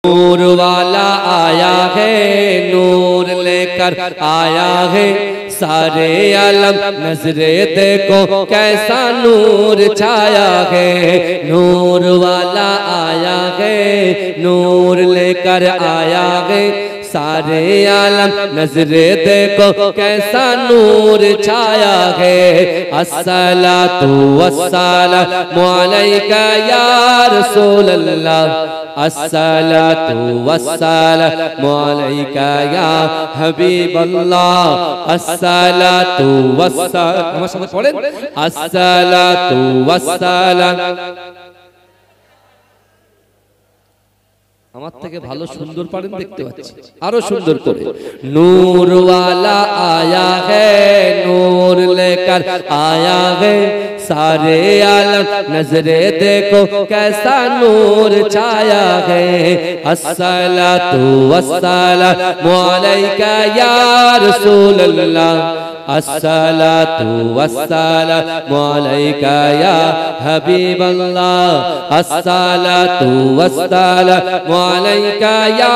नूर वाला आया है, नूर लेकर आया है सारे आलम, नजरे देखो कैसा नूर छाया है। नूर वाला आया है, नूर लेकर आया है सारे आलम, नजरे देखो कैसा नूर छाया है। अस्सलातु वस्सलामु अलैका या रसूल अल्लाह, अस्सलातु वस्सलामु अलैका या हबीब अल्लाह, अस्सलातु वस्सलाम, আমার সাথে পড়েন, अस्सलातु वस्सलाम। আমার থেকে ভালো সুন্দর পারেন দেখতে পাচ্ছি, আরো সুন্দর করে। नूर वाला आया है, नूर लेकर आया है सारे आलम, नजरे देखो कैसा नूर छाया है। अस्सलातु वस्सलामु अलैका या रसूल अल्लाह, अस्सलातु वस्सलामु अलैका या हबीब अल्लाह, अस्सलातु वस्सलामु अलैका या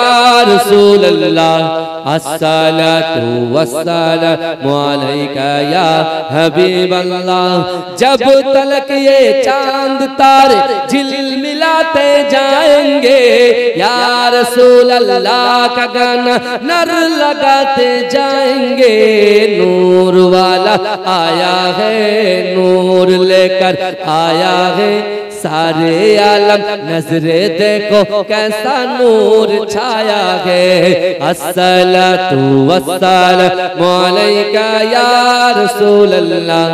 रसूल अल्लाह, अस्सलातु वस्सलामु अलैका या हबीब अल्लाह। जब तलक ये चांद तारे झिलमिलाते जाएंगे, या रसूल अल्लाह का गाना नर लगाते जाएंगे। नूर वाला आया है, नूर लेकर आया है सारे आलम, नजरे देखो कैसा नूर छाया है। अस्सलातु वस्सलामु अलैका या रसूल अल्लाह,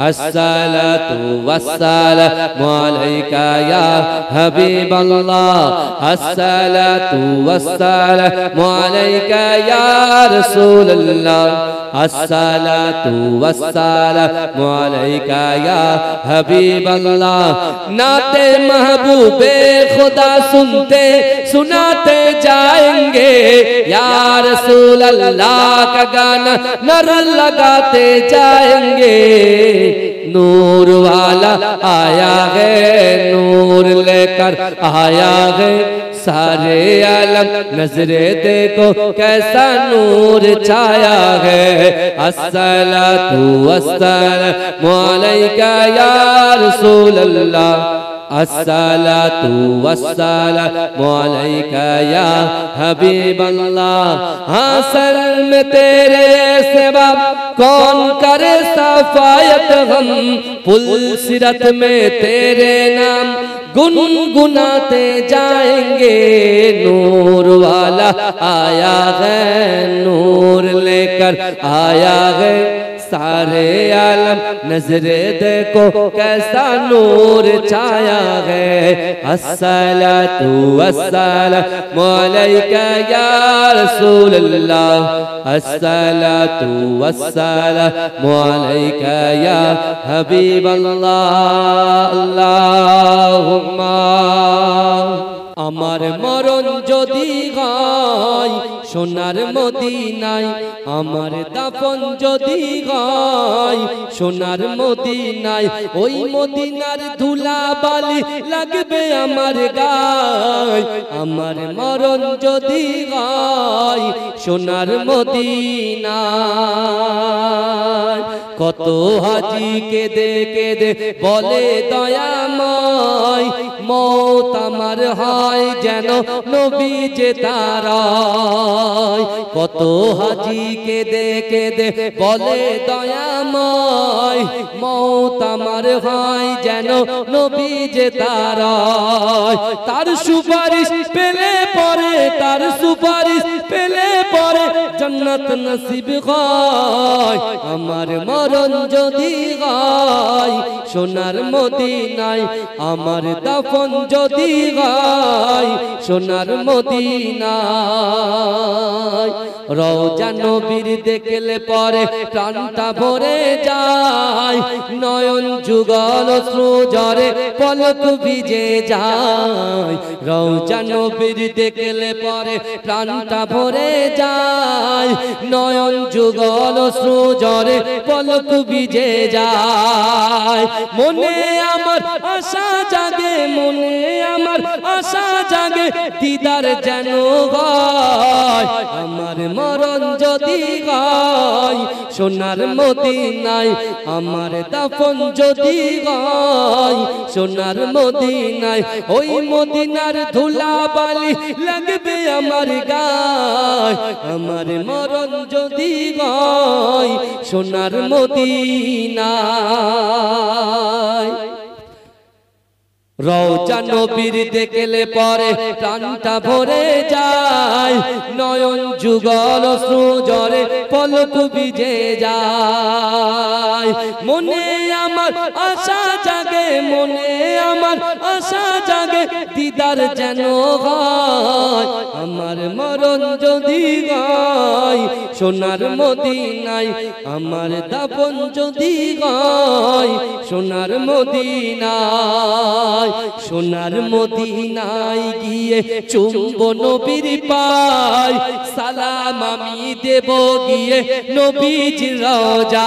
अस्सलातु वस्सलामु अलैका या हबीब अल्लाह, अस्सलातु वस्सलामु अलैका या रसूल अल्लाह, अस्सलातु वस्सलामु अलैका या हबीब अल्लाह। नाते महबूबे खुदा सुनते सुनाते जाएंगे, या रसूल अल्लाह का गाना नर लगाते जाएंगे। नूर वाला आया है, नूर लेकर आया है सारे आलम, नजरे देखो कैसा नूर छाया है। अस्सलातु वस्सलामु अलैका या रसूल अल्लाह, अस्सलातु वस्सलामु अलैका या हबीब अल्लाह। हाँ सर में तेरे सेवा कौन करे सफायत, हम पुल सिरत में तेरे नाम गुनगुनाते जाएंगे। नूर वाला आया है, नूर लेकर आया है सारे आलम, नजरे देखो कैसा नूर छाया है। अस्सलातु वस्सलामु अलैका या रसूल अल्लाह, अस्सलातु वस्सलामु अलैका या हबीब अल्लाह। अल्लाहुम्मा আমার মরণ যদি হয় সোনার মদিনায়, আমার দাফন যদি হয় সোনার মদিনায়, ওই মদিনার ধুলা বালি লাগবে আমার গায়। আমার মরণ যদি হয় সোনার মদিনায়, কত হাজি কেঁদে কেঁদে বলে দয়াময়, মওত আমার হয় যেন নবী যে তারায়। কত হাজি কেঁদে কেঁদে বলে দয়াময়, মওত আমার হয় যেন নবী যে তারায়। তার সুপারিশ পেলে পরে, তার সুপারিশ পেলে পরে জান্নাত নসিব হয়। আমার মরণ যদি হয় সোনার মদিনায়, আমার দাফন যদি হয় সোনার মদিনায়। রওজা নবীর দেখলে পরে প্রাণটা ভরে যায়, নয়ন যুগল অশ্রু ঝরে পলক ভিজে যায়। রওজা নবীর দেখলে পরে প্রাণটা ভরে যায়, যায় নয়ন যুগল সূর্যরে পলক ভিজে যায় মনে আমার আশা জাগে মনে আমার আশা জাগে দিদার যেন হয় আমার মরণ যদি হয় সোনার মদিনায় আমার দাফন যদি হয় সোনার মদিনায় ওই মদিনার ধুলা বালি লাগবে আমার গায় আমার মরণ যদি হয় সোনার মদিনায় রওজা নবীর দেখলে পরে প্রাণটা ভরে যায় নয়ন যুগল সূর্যরে পলক ভিজে যায় মনে আমার আশা জাগে মনে আমার আশা জাগে দিদার যেন হয় আমার মরণ যদি হয় সোনার মদিনায় আমার দাফন যদি হয় সোনার মদিনায় সোনার মদিনায় গিয়ে চুম্ব নবীর পায় সালাম আমি দেব গিয়ে নবীজির রওজায়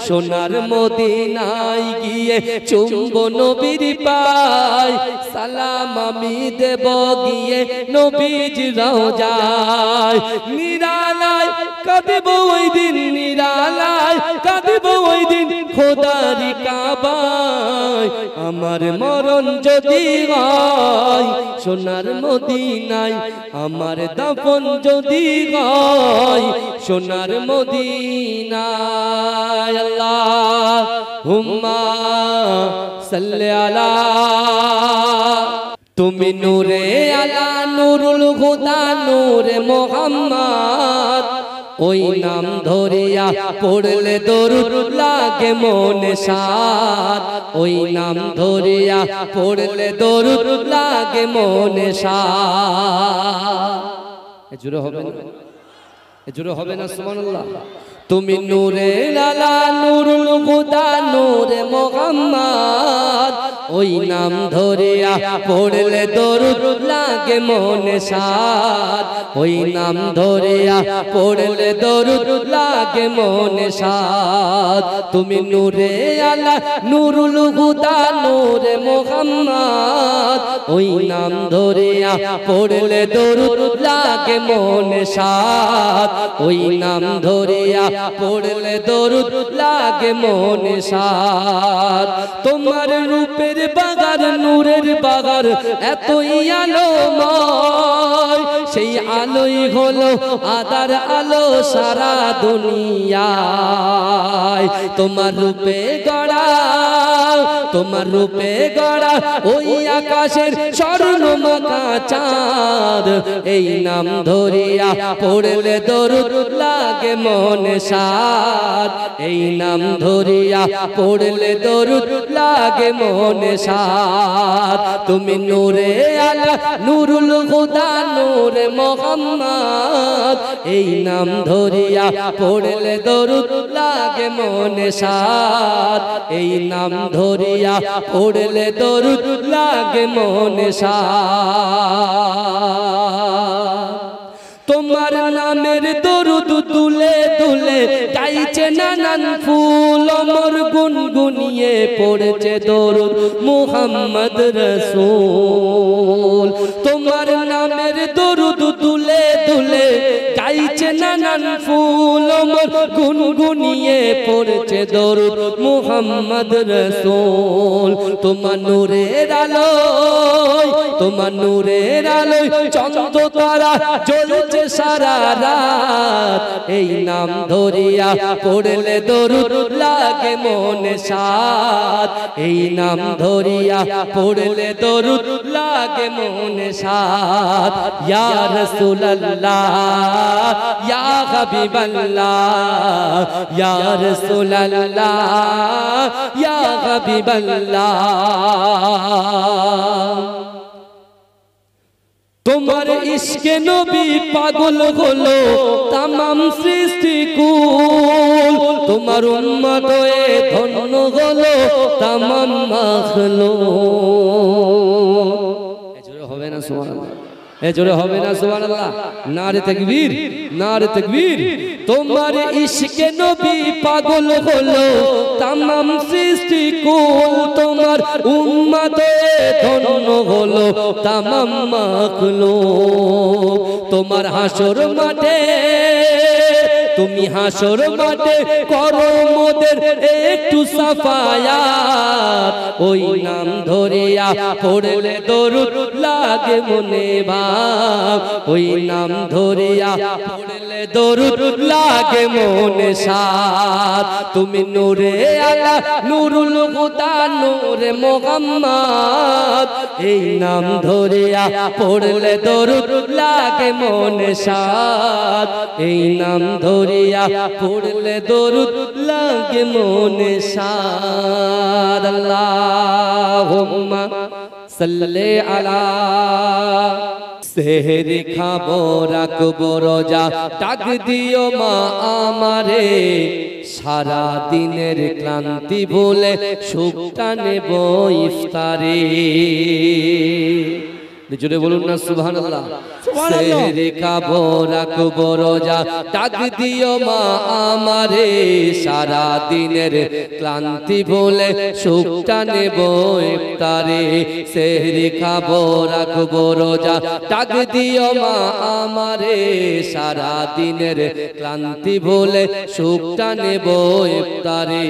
সোনার মদিনায় গিয়ে চুম্ব নবীর পায় সালাম আমি দেব গিয়ে নবীজির রওজায় নিরালায় কাঁদব ওই দিন নিরালায় কাঁদব ওই দিন খোদার কাবায় আমার মরণ যদি হয় সোনার মদিনায় আমার দাফন যদি হয় সোনার মদিনায় আল্লাহুম্মা সাল্লি আলা তুমি নূরে আলা নূরুল হুদা নূরে মুহাম্মদ ওই নাম ধরিয়া পড়লে দরুদ লাগে মনে সাদ ওই নাম ধরিয়া পড়লে দরুদ লাগে মনে সাদ জোরে হবে না জোরে হবে না সুবহানাল্লাহ তুমি নূরে আলা নূরুল হুদা নূরে মুহাম্মদ ওই নাম ধরিয়া পড়লে দরুদ লাগে মনে সাদ ওই নাম ধরিয়া পড়লে দরুদ লাগে মনে সাদ তুমি নূরে আলা নূরুল হুদা নূরে মুহাম্মদ ওই নাম ধরিয়া পড়লে দরুদ লাগে মনে সাদ ওই নাম ধরিয়া পড়লে দরুদ লাগে মনে সাদ তোমার রূপের বাগার নূরের বাগার এতই আলোময় সেই আলোই হলো আদার আলো সারা দুনিয়ায় তোমার রূপে গড়া তোমার রূপে গড়া ওই আকাশের স্বর্ণমাখা চাঁদ এই নাম ধরিয়া পড়লে দরুদ লাগে মনে সাদ এই নাম ধরিয়া পড়লে দরুদ লাগে মনে সাদ তুমি নূরে আলা নূরুল হুদা নূরে মুহাম্মদ এই নাম ধরিয়া পড়লে দরুদ লাগে মনে সাদ এই নাম ধরিয়া পড়লে দরুদ লাগে মনে সাদ তোমার নামের দরুদ তুলে তুলে গাইছে নানান ফুল অমর গুনগুনিয়ে পড়ছে দরুদ মুহাম্মদ রাসূল তোমার নামের দরুদ তুলে তুলে গাইছে নানান ফুল অমর গুনগুনিয়ে পড়ছে দরুদ মুহাম্মদ রাসূল তোমার নূরের আলোয় তোমার নূরের আলোয় চন্দ্র তারা জ্বলছে সারা রাত এই নাম ধরিয়া পড়লে দরুদ লাগে মনে সাদ এই নাম ধরিয়া পড়লে দরুদ লাগে মনে সাদ ইয়া রাসূলুল্লাহ ইয়া হাবিবাল্লাহ ইয়া রাসূলুল্লাহ ইয়া হাবিবাল্লাহ তোমার ইশকে নবী পাগল হলো तमाम সৃষ্টি কুল তোমার উম্মত হয়ে ধন্য হলো तमाम মাখলুক জোরে হবে না সুবহানাল্লাহ এ জোরে হবে না সুবহানাল্লাহ, নারে তাকবীর, নারে তাকবীর। তোমার ইশকে নবী পাগল হলো তামাম সৃষ্টি কুল, তোমার উম্মতে ধন্য হলো তামাম মাখলুক। তোমার হাসর মাঠে, তুমি হাসর মাঠে করো মোদের একটু সাফায়াত, ওই নাম ধরিয়া পড়লে দরুদ লাগে মনে ভাব, ওই নাম ধরিয়া পড়লে দরুদ লাগে মনে সাদ। তুমি নূরে আলা নূরুল হুদা নূরে মুহাম্মদ, এই নাম ধরিয়া পড়লে দরুদ লাগে মনে সাদ, এই নাম ধরিয়া পড়লে দরুদ লাগে মনে সাদ। আল্লাহুম্মা সাল্লি আলা। সেহরি খাবো রাখবো রোজা, ডাক দিও মা আমারে, সারা দিনের ক্লান্তি ভুলে সুখটা নেব ইফতারে। জোরে বলুন না সুবহানাল্লাহ। সেহরি খাবো রাখবো রোজা, ডাক দিও মা আমারে, সারা দিনের ক্লান্তি ভুলে সুখটা নেব ইফতারে। সেহরি খাবো রাখবো রোজা, ডাক দিও মা আমারে, সারা দিনের ক্লান্তি ভুলে সুখটা নেব ইফতারে।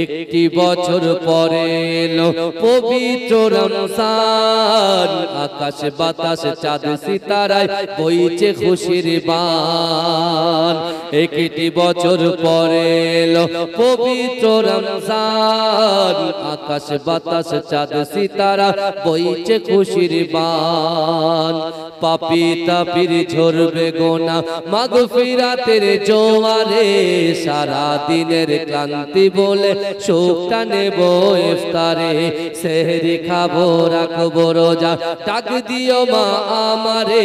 একটি বছর পরে এলো পবিত্র রমজান, আকাশ বাতাস চাঁদ সিতারায় বইছে খুশির বান। একটি বছর পরে এলো পবিত্র রমজান, আকাশ বাতাস চাঁদ সিতারা বইছে খুশির বান। পাপী তাপির ঝরবে গোনা মাগফিরাতের জোয়ারে, সারা দিনের ক্লান্তি বলে সুখটা নেব ইফতারে। সেহরি খাবো রাখবো রোজা, ডাক দিও মা আমারে,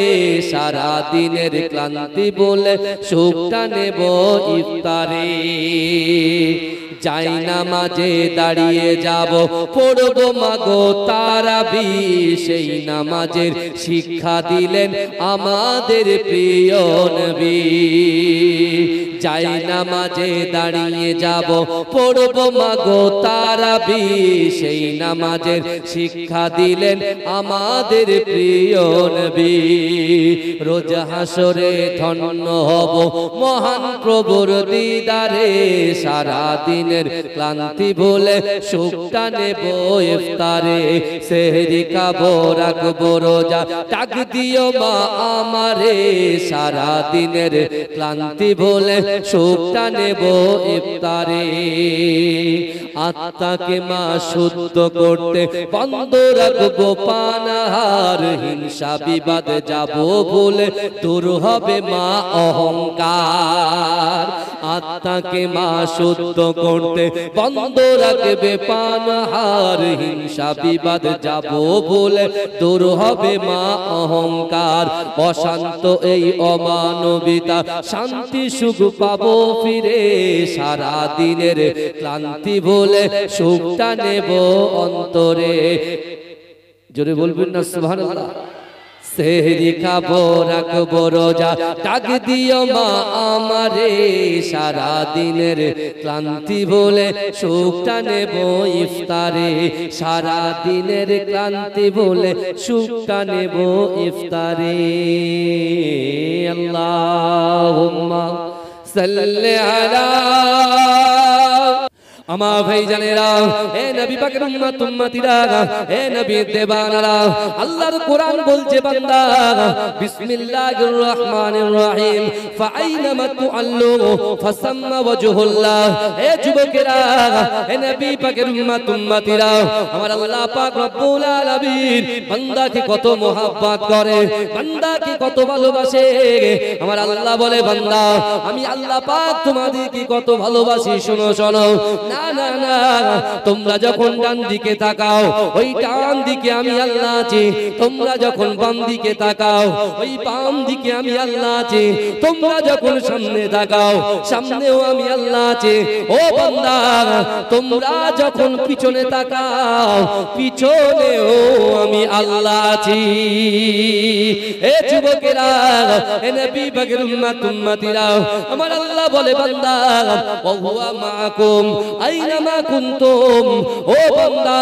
সারা দিনের ক্লান্তি বলে সুখটা নেব ইফতারে। যাই নামাজে দাঁড়িয়ে যাব পড়বো মাগো তারাবি, সেই নামাজের শিক্ষা দিলেন আমাদের প্রিয় নবী। যাই নামাজে দাঁড়িয়ে যাব পড়বো মাগো তারাবি, সেই নামাজের শিক্ষা দিলেন আমাদের প্রিয় নবী। রোজ হাসরে ধন্য হব মহান প্রভুর দিদারে, সারা দিনের ক্লান্তি ভুলে সুখটা নেব ইফতারে। সেহরি খাবো রাখবো রোজা, ডাক দিও মা আমারে, সারা দিনের ক্লান্তি ভুলে সুখটা নেব ইফতারে। আত্মাকে মা শুদ্ধ করতে বন্ধ রাখবো পানাহার, হিংসা বিবাদ যাব ভুলে দূর হবে মা অহংকার। আত্মাকে মা শুদ্ধ করতে বন্ধ রাখবে পানাহার, হিংসা বিবাদ যাব ভুলে দূর হবে মা অহংকার। অশান্ত এই অমানবিতা শান্তি সুখ পাবো ফিরে, সারা দিনের ক্লান্তি ভুলে সুখটা নেব অন্তরে। জোরে বলবেন না সুবহানাল্লাহ। সেহরি খাবো রাখবো রোজা, ডাক দিও মা আমারে, সারা দিনের ক্লান্তি ভুলে সুখটা নেব ইফতারে। সারা দিনের ক্লান্তি ভুলে সুখটা নেব ইফতারে। আল্লাহুম্মা সাল্লি আলা। আমার ভাই জানেরা, এ নবী পাকের উম্মত উম্মতিরা, এ নবী দেবানারা, আল্লাহর কোরআন বলছে বান্দা বিসমিল্লাহির রহমানির রহিম ফাআইনামা তুআল্লু ফাসাম্মা ওয়াজহুল্লাহ। এ যুবকেরা, এ নবী পাকের উম্মত উম্মতিরা, আমার আল্লাহ পাক রব্বুল আলামিন বান্দাকে কত মোহাব্বত করে, বান্দাকে কত ভালোবাসে। আমার আল্লাহ বলে বান্দা আমি আল্লাহ পাক তোমাদেরকে কত ভালোবাসি, শোনো শোনো। না না না, তোমরা যখন ডান দিকে তাকাও ওই ডান দিকে আমি আল্লাহ আছি, তোমরা যখন বাম দিকে তাকাও ওই বাম দিকে আমি আল্লাহ আছি, তোমরা যখন সামনে তাকাও সামনেও আমি আল্লাহ আছি। ও বান্দা, তোমরা যখন পিছনে তাকাও পিছনেও আমি আল্লাহ আছি। এ যুবকেরা, এ নবী পাকের উম্মতিরা, আমার আল্লাহ বলে বান্দা ওয়া হুয়া মাআকুম আইনামা কুনতুম। ও বান্দা,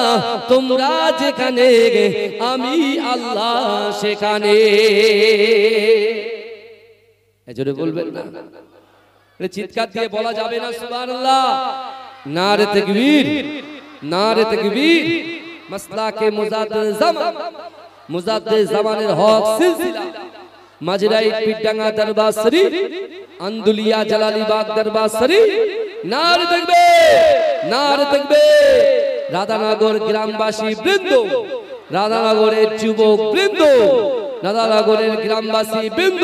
তোমরা যেখানে আমি আল্লাহ সেখানে। এজন্য বলবেন না, চিৎকার দিয়ে বলা যাবে না সুবহানাল্লাহ। নারে তাকবীর, নারে তাকবীর। মাসলাকে মুজাদ্দিদ জামানের হক সিলসিলা মাজরাই পিডাঙ্গা দরবার শরীফ, আন্দুলিয়া জালালীবাগ দরবার শরীফ। নারে তাকবীর, নারে তাকবীর। রাধানগর গ্রামবাসী বৃন্দ, রাধানগরের যুবক বৃন্দ, রাধানগরের গ্রামবাসী বৃন্দ,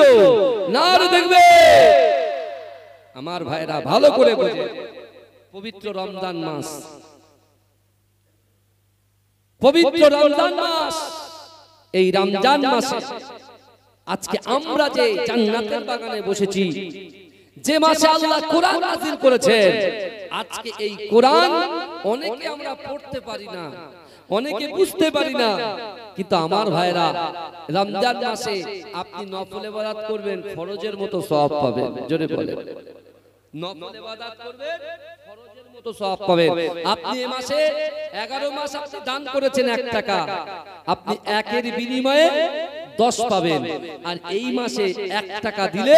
নারে তাকবীর। আমার ভাইরা ভালো করে বোঝে, পবিত্র রমজান মাস, পবিত্র রমজান মাস, এই রমজান মাসে আজকে আমরা যে জান্নাতের বাগানে বসেছি, যে মাসে আল্লাহ কোরআন নাযিল করেছেন, আজকে এই কোরআন অনেকে আমরা পড়তে পারি না, অনেকে বুঝতে পারি না, কিন্তু আমার ভাইরা রমজান মাসে আপনি নফল ইবাদত করবেন, ফরজের মতো সওয়াব পাবেন। জোরে বলেন, নফল ইবাদত করবেন, ফরজের মতো সওয়াব পাবেন। আপনি এই মাসে 11 মাস আপনি দান করেছেন 1 টাকা, আপনি 1 এর বিনিময়ে 10 পাবেন, আর এই মাসে 1 টাকা দিলে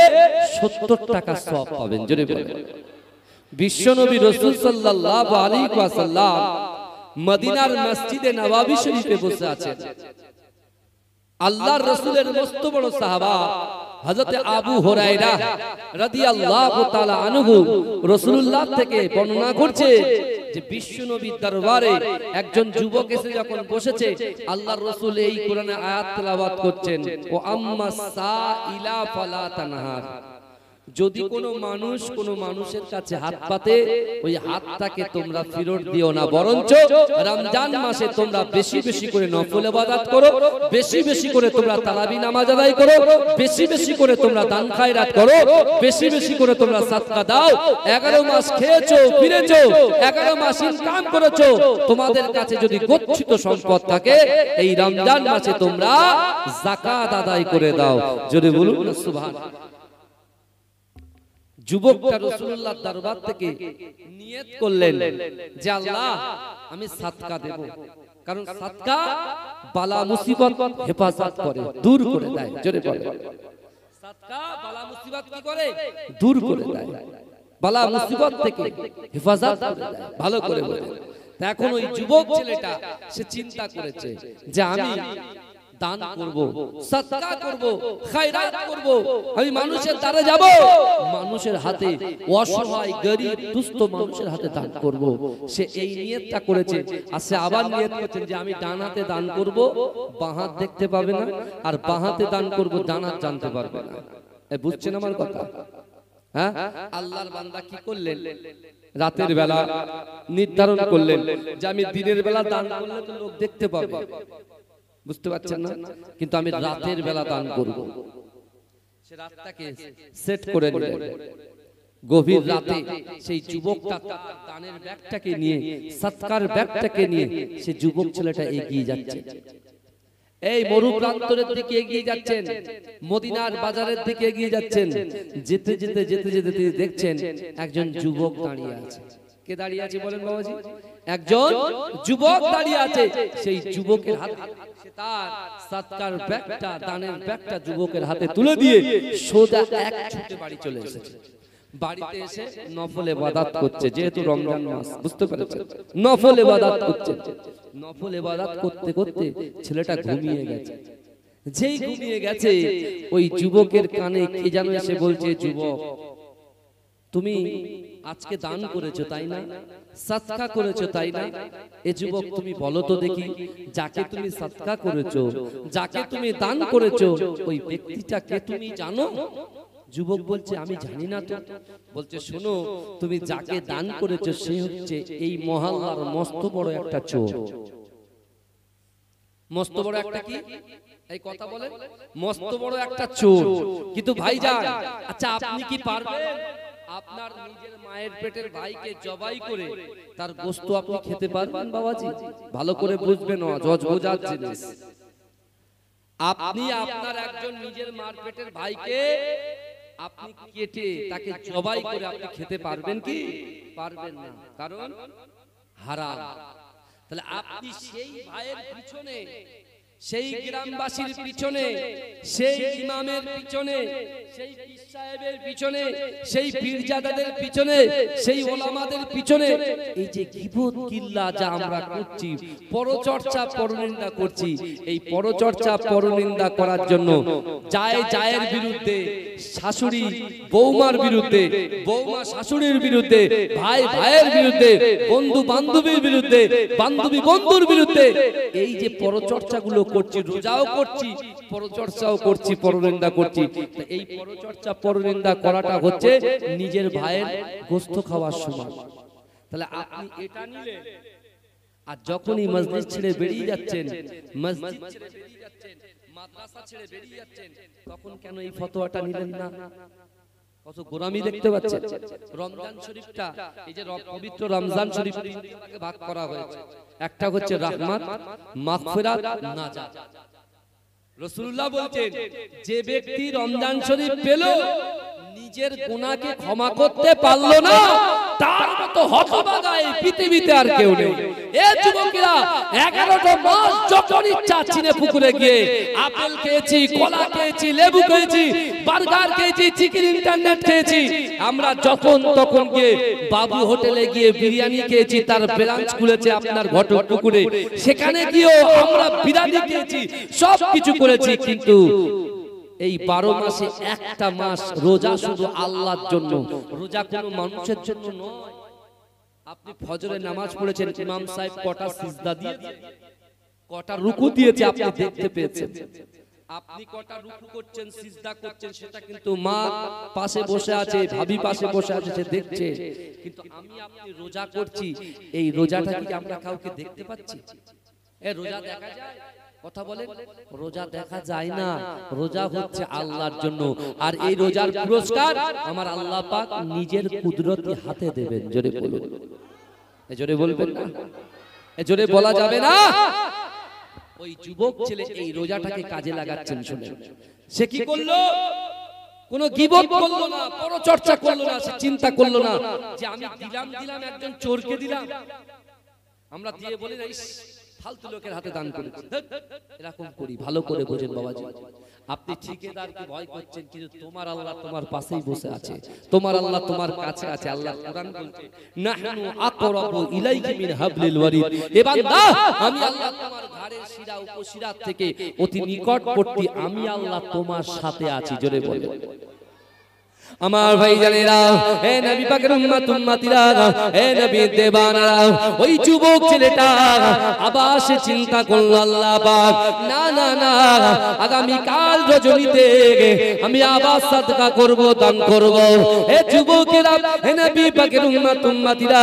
70 টাকা সওয়াব পাবেন। জোরে বলেন। বিশ্বনবী রাসূল সাল্লাল্লাহু আলাইহি ওয়াসাল্লাম মদিনার মসজিদে নববী শরীফে বসে আছেন। আল্লাহর রাসূলের মস্ত বড় সাহাবা হযরত আবু হুরায়রা রাদিয়াল্লাহু তাআলা আনহু রাসূলুল্লাহ থেকে বর্ণনা করছে যে বিশ্বনবীর দরবারে একজন যুবক এসে যখন বসেছে, আল্লাহর রাসূল এই কোরআনের আয়াত তেলাওয়াত করছেন, ও আম্মাস সাইলা ফালা তানহার। যদি কোনো মানুষ কোনো মানুষের কাছে হাত পাতে, ওই হাতটাকে তোমরা ফেরত দিও না, বরঞ্চ রমজান মাসে তোমরা বেশি বেশি করে নফল ইবাদত করো, বেশি বেশি করে তোমরা তারাবি নামাজ আদায় করো, বেশি বেশি করে তোমরা দান খায়রাত করো, বেশি বেশি করে তোমরা সাদকা দাও। 11 মাস খেয়েছো, ফিরেছো, 11 মাস ইনকাম করেছো, তোমাদের কাছে যদি গচ্ছিত সম্পদ থাকে, এই রমজান মাসে তোমরা যাকাত আদায় করে দাও। যদি বলুন না সুবহানাল্লাহ। যুবকটা রাসূলুল্লাহর দরবার থেকে নিয়ত করলেন যে আল্লাহ আমি সাদকা দেব, কারণ সাদকা বালা মুসিবত হেফাজত করে, দূর করে দেয়। জোরে বলেন, সাদকা বালা মুসিবত কি করে? দূর করে দেয়, বালা মুসিবত থেকে হেফাজত করে দেয়। ভালো করে বলেন। এখন ওই যুবক ছেলেটা সে চিন্তা করেছে যে আমি দান করব, সাদকা করব, খায়রাত করব, আমি মানুষের দ্বারে যাব, মানুষের হাতে, অসহায় গরীব দুস্থ মানুষের হাতে দান করব। সে এই নিয়তটা করেছে। আর সে আবার নিয়ত করেছেন যে আমি ডান হাতে দান করব, বাঁ হাত দেখতে পাবে না, আর বাঁ হাতে দান করব, ডান হাত জানতে পারবে না। বুঝছেন আমার কথা? হ্যাঁ, আল্লাহর বান্দা কি করলেন? রাতের বেলা নির্ধারণ করলেন যে আমি দিনের বেলা দান করলে তো লোক দেখতে পাবে, বুঝতে পারছেন না, কিন্তু আমি রাতের বেলা দান করব। সে রাতটাকে সেট করে নিলেন। গভীর রাতে সেই যুবকটা দানের ব্যাগটাকে নিয়ে, সৎকার ব্যাগটাকে নিয়ে সে যুবক ছেলেটা এগিয়ে যাচ্ছে। এই মরু প্রান্তরের দিকে এগিয়ে যাচ্ছেন, মদিনার বাজারের দিকে এগিয়ে যাচ্ছেন। যেতে যেতে যেতে যেতে দেখছেন একজন যুবক দাঁড়িয়ে আছে। কে দাঁড়িয়ে আছে বলেন বাবাজি? একজন যুবক দাঁড়িয়ে আছে। সেই যুবকের হাতে তার সৎকার ব্যাগটা, দানের ব্যাগটা যুবকের হাতে তুলে দিয়ে সোজা এক ছুটে বাড়ি চলে এসেছে। বাড়িতে এসে নফল ইবাদত করছে, যেহেতু রমজান মাস, বুঝতে পেরেছেন, নফল ইবাদত করছে। নফল ইবাদত করতে করতে ছেলেটা ঘুমিয়ে গেছে। যেই ঘুমিয়ে গেছে, ওই যুবকের কানে কে যেন এসে বলছে, যুবক তুমি আজকে দান করেছো তাই না, সাদকা করেছো তাই না? এ যুবক তুমি বলো তো দেখি, যাকে তুমি সাদকা করেছো, যাকে তুমি দান করেছো, ওই ব্যক্তিটাকে তুমি জানো? যুবক বলছে আমি জানি না তো। বলছে শোনো, তুমি যাকে দান করেছো সে হচ্ছে এই মহল্লার মস্ত বড় একটা চোর। মস্ত বড় একটা কি, এই কথা বলেন, মস্ত বড় একটা চোর। কিন্তু ভাইজান, আচ্ছা আপনি কি পারবেন আপনার নিজের মায়ের পেটের ভাইকে জবাই করে তার গোশত আপনি খেতে পারবেন? বাবাজি ভালো করে বুঝবেন, জজ বোঝার জিনিস। আপনি আপনার একজন নিজের মার পেটের ভাইকে আপনি কেটে তাকে জবাই করে আপনি খেতে পারবেন কি? পারবেন না, কারণ হারাম। তাহলে আপনি সেই ভাইয়ের পিছনে, সেই গ্রামবাসীর পিছনে, সেই ইমামের পিছনে, সেই পীর সাহেবের পিছনে, সেই পীরজাদাদের পিছনে, সেই ওলামাদের পিছনে এই যে গীবত কিল্লা যা আমরা করছি, পরচর্চা পরনিন্দা করছি, এই পরচর্চা পরনিন্দা করার জন্য জায়ের বিরুদ্ধে, শাশুড়ি বৌমার বিরুদ্ধে, বৌমা শাশুড়ির বিরুদ্ধে, ভাই ভাইয়ের বিরুদ্ধে, বন্ধু বান্ধবীর বিরুদ্ধে, বান্ধবী বন্ধুর বিরুদ্ধে এই যে পরচর্চাগুলো করছি, রোজাও করছি, পরচর্চাও করছি, পরনিন্দা করছি। এই পরচর্চা পরনিন্দা করাটা হচ্ছে নিজের ভাইয়ের গোশত খাওয়ার সমান। তাহলে আপনি এটা নিলে, আর যখনই মসজিদ ছেড়ে বেরিয়ে যাচ্ছেন, মসজিদ ছেড়ে বেরিয়ে যাচ্ছেন, মাদ্রাসা ছেড়ে বেরিয়ে যাচ্ছেন, তখন কেন এই ফতোয়াটা নিলেন না? কত গোরামি দেখতে পাচ্ছেন। রমজান শরীফটা, এই যে পবিত্র রমজান শরীফ তিনটাকে ভাগ করা হয়েছে। একটা হচ্ছে রাহমাত, মাগফিরাত, নাজাত। রাসূলুল্লাহ বলছেন যে ব্যক্তি রমজান শরীফ পেল, নিজের গুনাহকে ক্ষমা করতে পারলো না, তার মতো হতভাগা এই পৃথিবীতে আর কেউ নেই। এ যুবকেরা, 11টা মাস যখন ইচ্ছা চিনে পুকুরে গিয়ে আপেল খেয়েছি, কলা খেয়েছি, লেবু খেয়েছি, বার্গার খেয়েছি, চিকেন ইন্টারনেট খেয়েছি। আমরা যখন তখন গিয়ে বাবু হোটেলে গিয়ে বিরিয়ানি খেয়েছি, তার ব্রাঞ্চ খুলেছে আপনার ঘটক পুকুরে, সেখানে গিয়েও আমরা বিরিয়ানি খেয়েছি, সব কিছু করেছি। কিন্তু এই 12 মাসে একটা মাস রোজা শুধু আল্লাহর জন্য, রোজা কোনো মানুষের জন্য নয়। আপনি ফজরের নামাজ পড়েছেন, ইমাম সাহেব কটা সিজদা দিয়েছে, কটা রুকু দিয়েছে আপনি দেখতে পেয়েছেন। আপনি কটা রুকু করছেন, সিজদা করছেন, সেটা কিন্তু মা পাশে বসে আছে, ভাবি পাশে বসে আছে, সে দেখছে। কিন্তু আমি আপনি রোজা করছি, এই রোজাটা কি আমরা কাউকে দেখতে পাচ্ছি? এ রোজা দেখা যায়? কথা বলেন, রোজা দেখা যায় না। রোজা হচ্ছে আল্লাহর জন্য, আর এই রোজার পুরস্কার আমার আল্লাহ পাক নিজের কুদরতি হাতে দেবেন। জোরে বলুন, জোরে বলবেন না, জোরে বলা যাবে না। ওই যুবক ছেলে এই রোজাটাকে কাজে লাগাচ্ছেন। শুনেন, সে কি করলো? কোনো গীবত করলো না, পরচর্চা করলো না, সে চিন্তা করলো না যে আমি দিলাম একজন চোরকে দিলাম, আমরা দিয়ে বলি না ফালতু লোকের হাতে দান করেছি, এরকম করি। ভালো করে বোঝেন বাবাজি, আপনি ঠিকাদারকে ভয় করছেন, কিন্তু তোমার আল্লাহ তোমার পাশেই বসে আছে, তোমার আল্লাহ তোমার কাছে আছে। আল্লাহ কোরআন বলছে, নাহনু আকরাবু ইলাইহি মিন হাবলিল ওয়ারিদ। এ বান্দা, আমি আল্লাহ তোমার ঘাড়ের শিরা উপশিরা থেকে অতি নিকটবর্তী, আমি আল্লাহ তোমার সাথে আছি। জোরে বলেন আমার ভাই জানেরা, হে নবী পাকের উম্মত উম্মতিরা, হে নবী দেবানারা, ওই যুবক ছেলেটা আবার সে চিন্তা করলো, আল্লাহ পাক না না না, আগামী কাল রজনীতে আমি আবার সাদকা করব, দান করব। হে যুবকেরা, হে নবী পাকের উম্মত উম্মতিরা,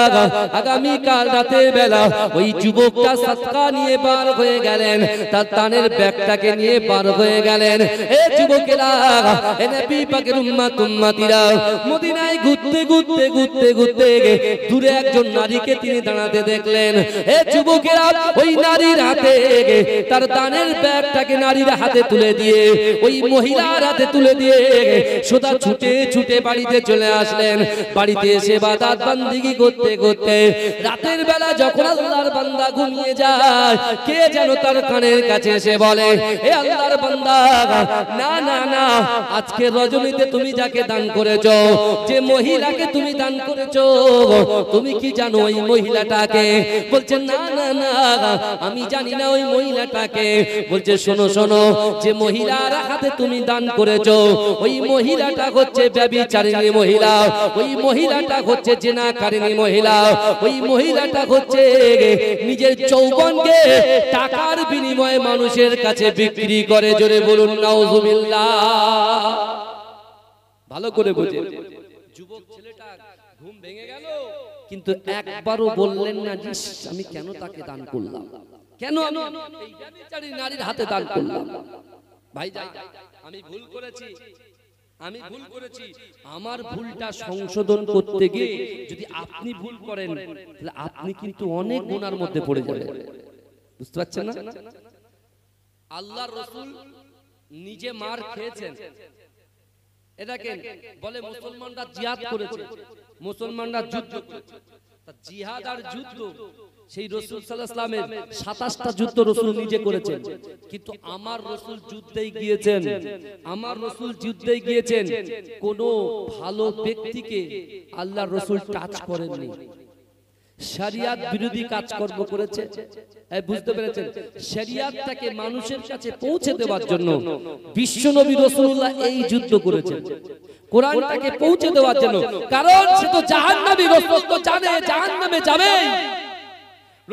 আগামী কাল রাতের বেলা ওই যুবকটা সাদকা নিয়ে বার হয়ে গেলেন, তার দানের ব্যাগটাকে নিয়ে বার হয়ে গেলেন। হে যুবকেরা, হে নবী পাকের উম্মত উম্মতিরা, মদিনায় ঘুরতে ঘুরতে ঘুরতে ঘুরতে দূরে একজন নারীকে তিনি দাঁড়াতে দেখলেন। হে যুবকেরা, ওই নারীর হাতে তার দানের ব্যাগটাকে নারীর হাতে তুলে দিয়ে, ওই মহিলার হাতে তুলে দিয়ে সোজা ছুটে ছুটে বাড়িতে চলে আসলেন। বাড়িতে এসে ইবাদত বান্দিগি করতে করতে রাতের বেলা যখন আল্লাহর বান্দা ঘুমিয়ে যায়, কে যেন তার কানের কাছে এসে বলে, হে আল্লাহর বান্দা, না না না, আজকে রজনীতে তুমি যাকে দান করেছো, যে মহিলাকে তুমি দান করেছো, তুমি কি জানো ওই মহিলাটাকে? বলছে না না না, আমি জানি না ওই মহিলাটাকে। বলছে শোনো শোনো, যে মহিলার হাতে তুমি দান করেছো, ওই মহিলাটা হচ্ছে ব্যভিচারিণী মহিলা, ওই মহিলাটা হচ্ছে জিনাকারিণী মহিলা, ওই মহিলাটা হচ্ছে নিজের যৌবনকে টাকার বিনিময়ে মানুষের কাছে বিক্রি করে। জোরে বলুন নাউজুবিল্লাহ। ভালো করে বুঝে। যুবক ছেলেটা ঘুম ভেঙে গেল, কিন্তু একবারও বললেন না যে আমি কেন তাকে দান করলাম, কেন আমি এই ব্যভিচারী নারীর হাতে দান করলাম। ভাই যাই, আমি ভুল করেছি, আমি ভুল করেছি। আমার ভুলটা সংশোধন করতে গিয়ে যদি আপনি ভুল করেন, তাহলে আপনি কিন্তু অনেক গুনার মধ্যে পড়ে যাবেন। বুঝতে পারছেন না? আল্লাহর রাসূল নিজে মার খেয়েছেন। এটাকে বলে মুসলমানরা জিহাদ করেছে, মুসলমানরা যুদ্ধ করেছে। জিহাদ আর যুদ্ধ সেই রাসূল সাল্লাল্লাহু আলাইহি ওয়াসাল্লামের 27টা যুদ্ধ রাসূল নিজে করেছেন, কিন্তু আমার রাসূল যুদ্ধেই গিয়েছেন, আমার রাসূল যুদ্ধেই গিয়েছেন, কোন ভালো ব্যক্তিকে আল্লাহর রাসূল টাচ করেননি। শরিয়ত বিরোধী কাজকর্ম করেছে, বুঝতে পেরেছেন? শরিয়তটাকে মানুষের কাছে পৌঁছে দেওয়ার জন্য বিশ্বনবী রাসূলুল্লাহ এই যুদ্ধ করেছেন, কোরআনটাকে পৌঁছে দেওয়ার জন্য। কারণ সে তো জাহান্নামী, রাসূল তো জানে জাহান্নামে যাবে,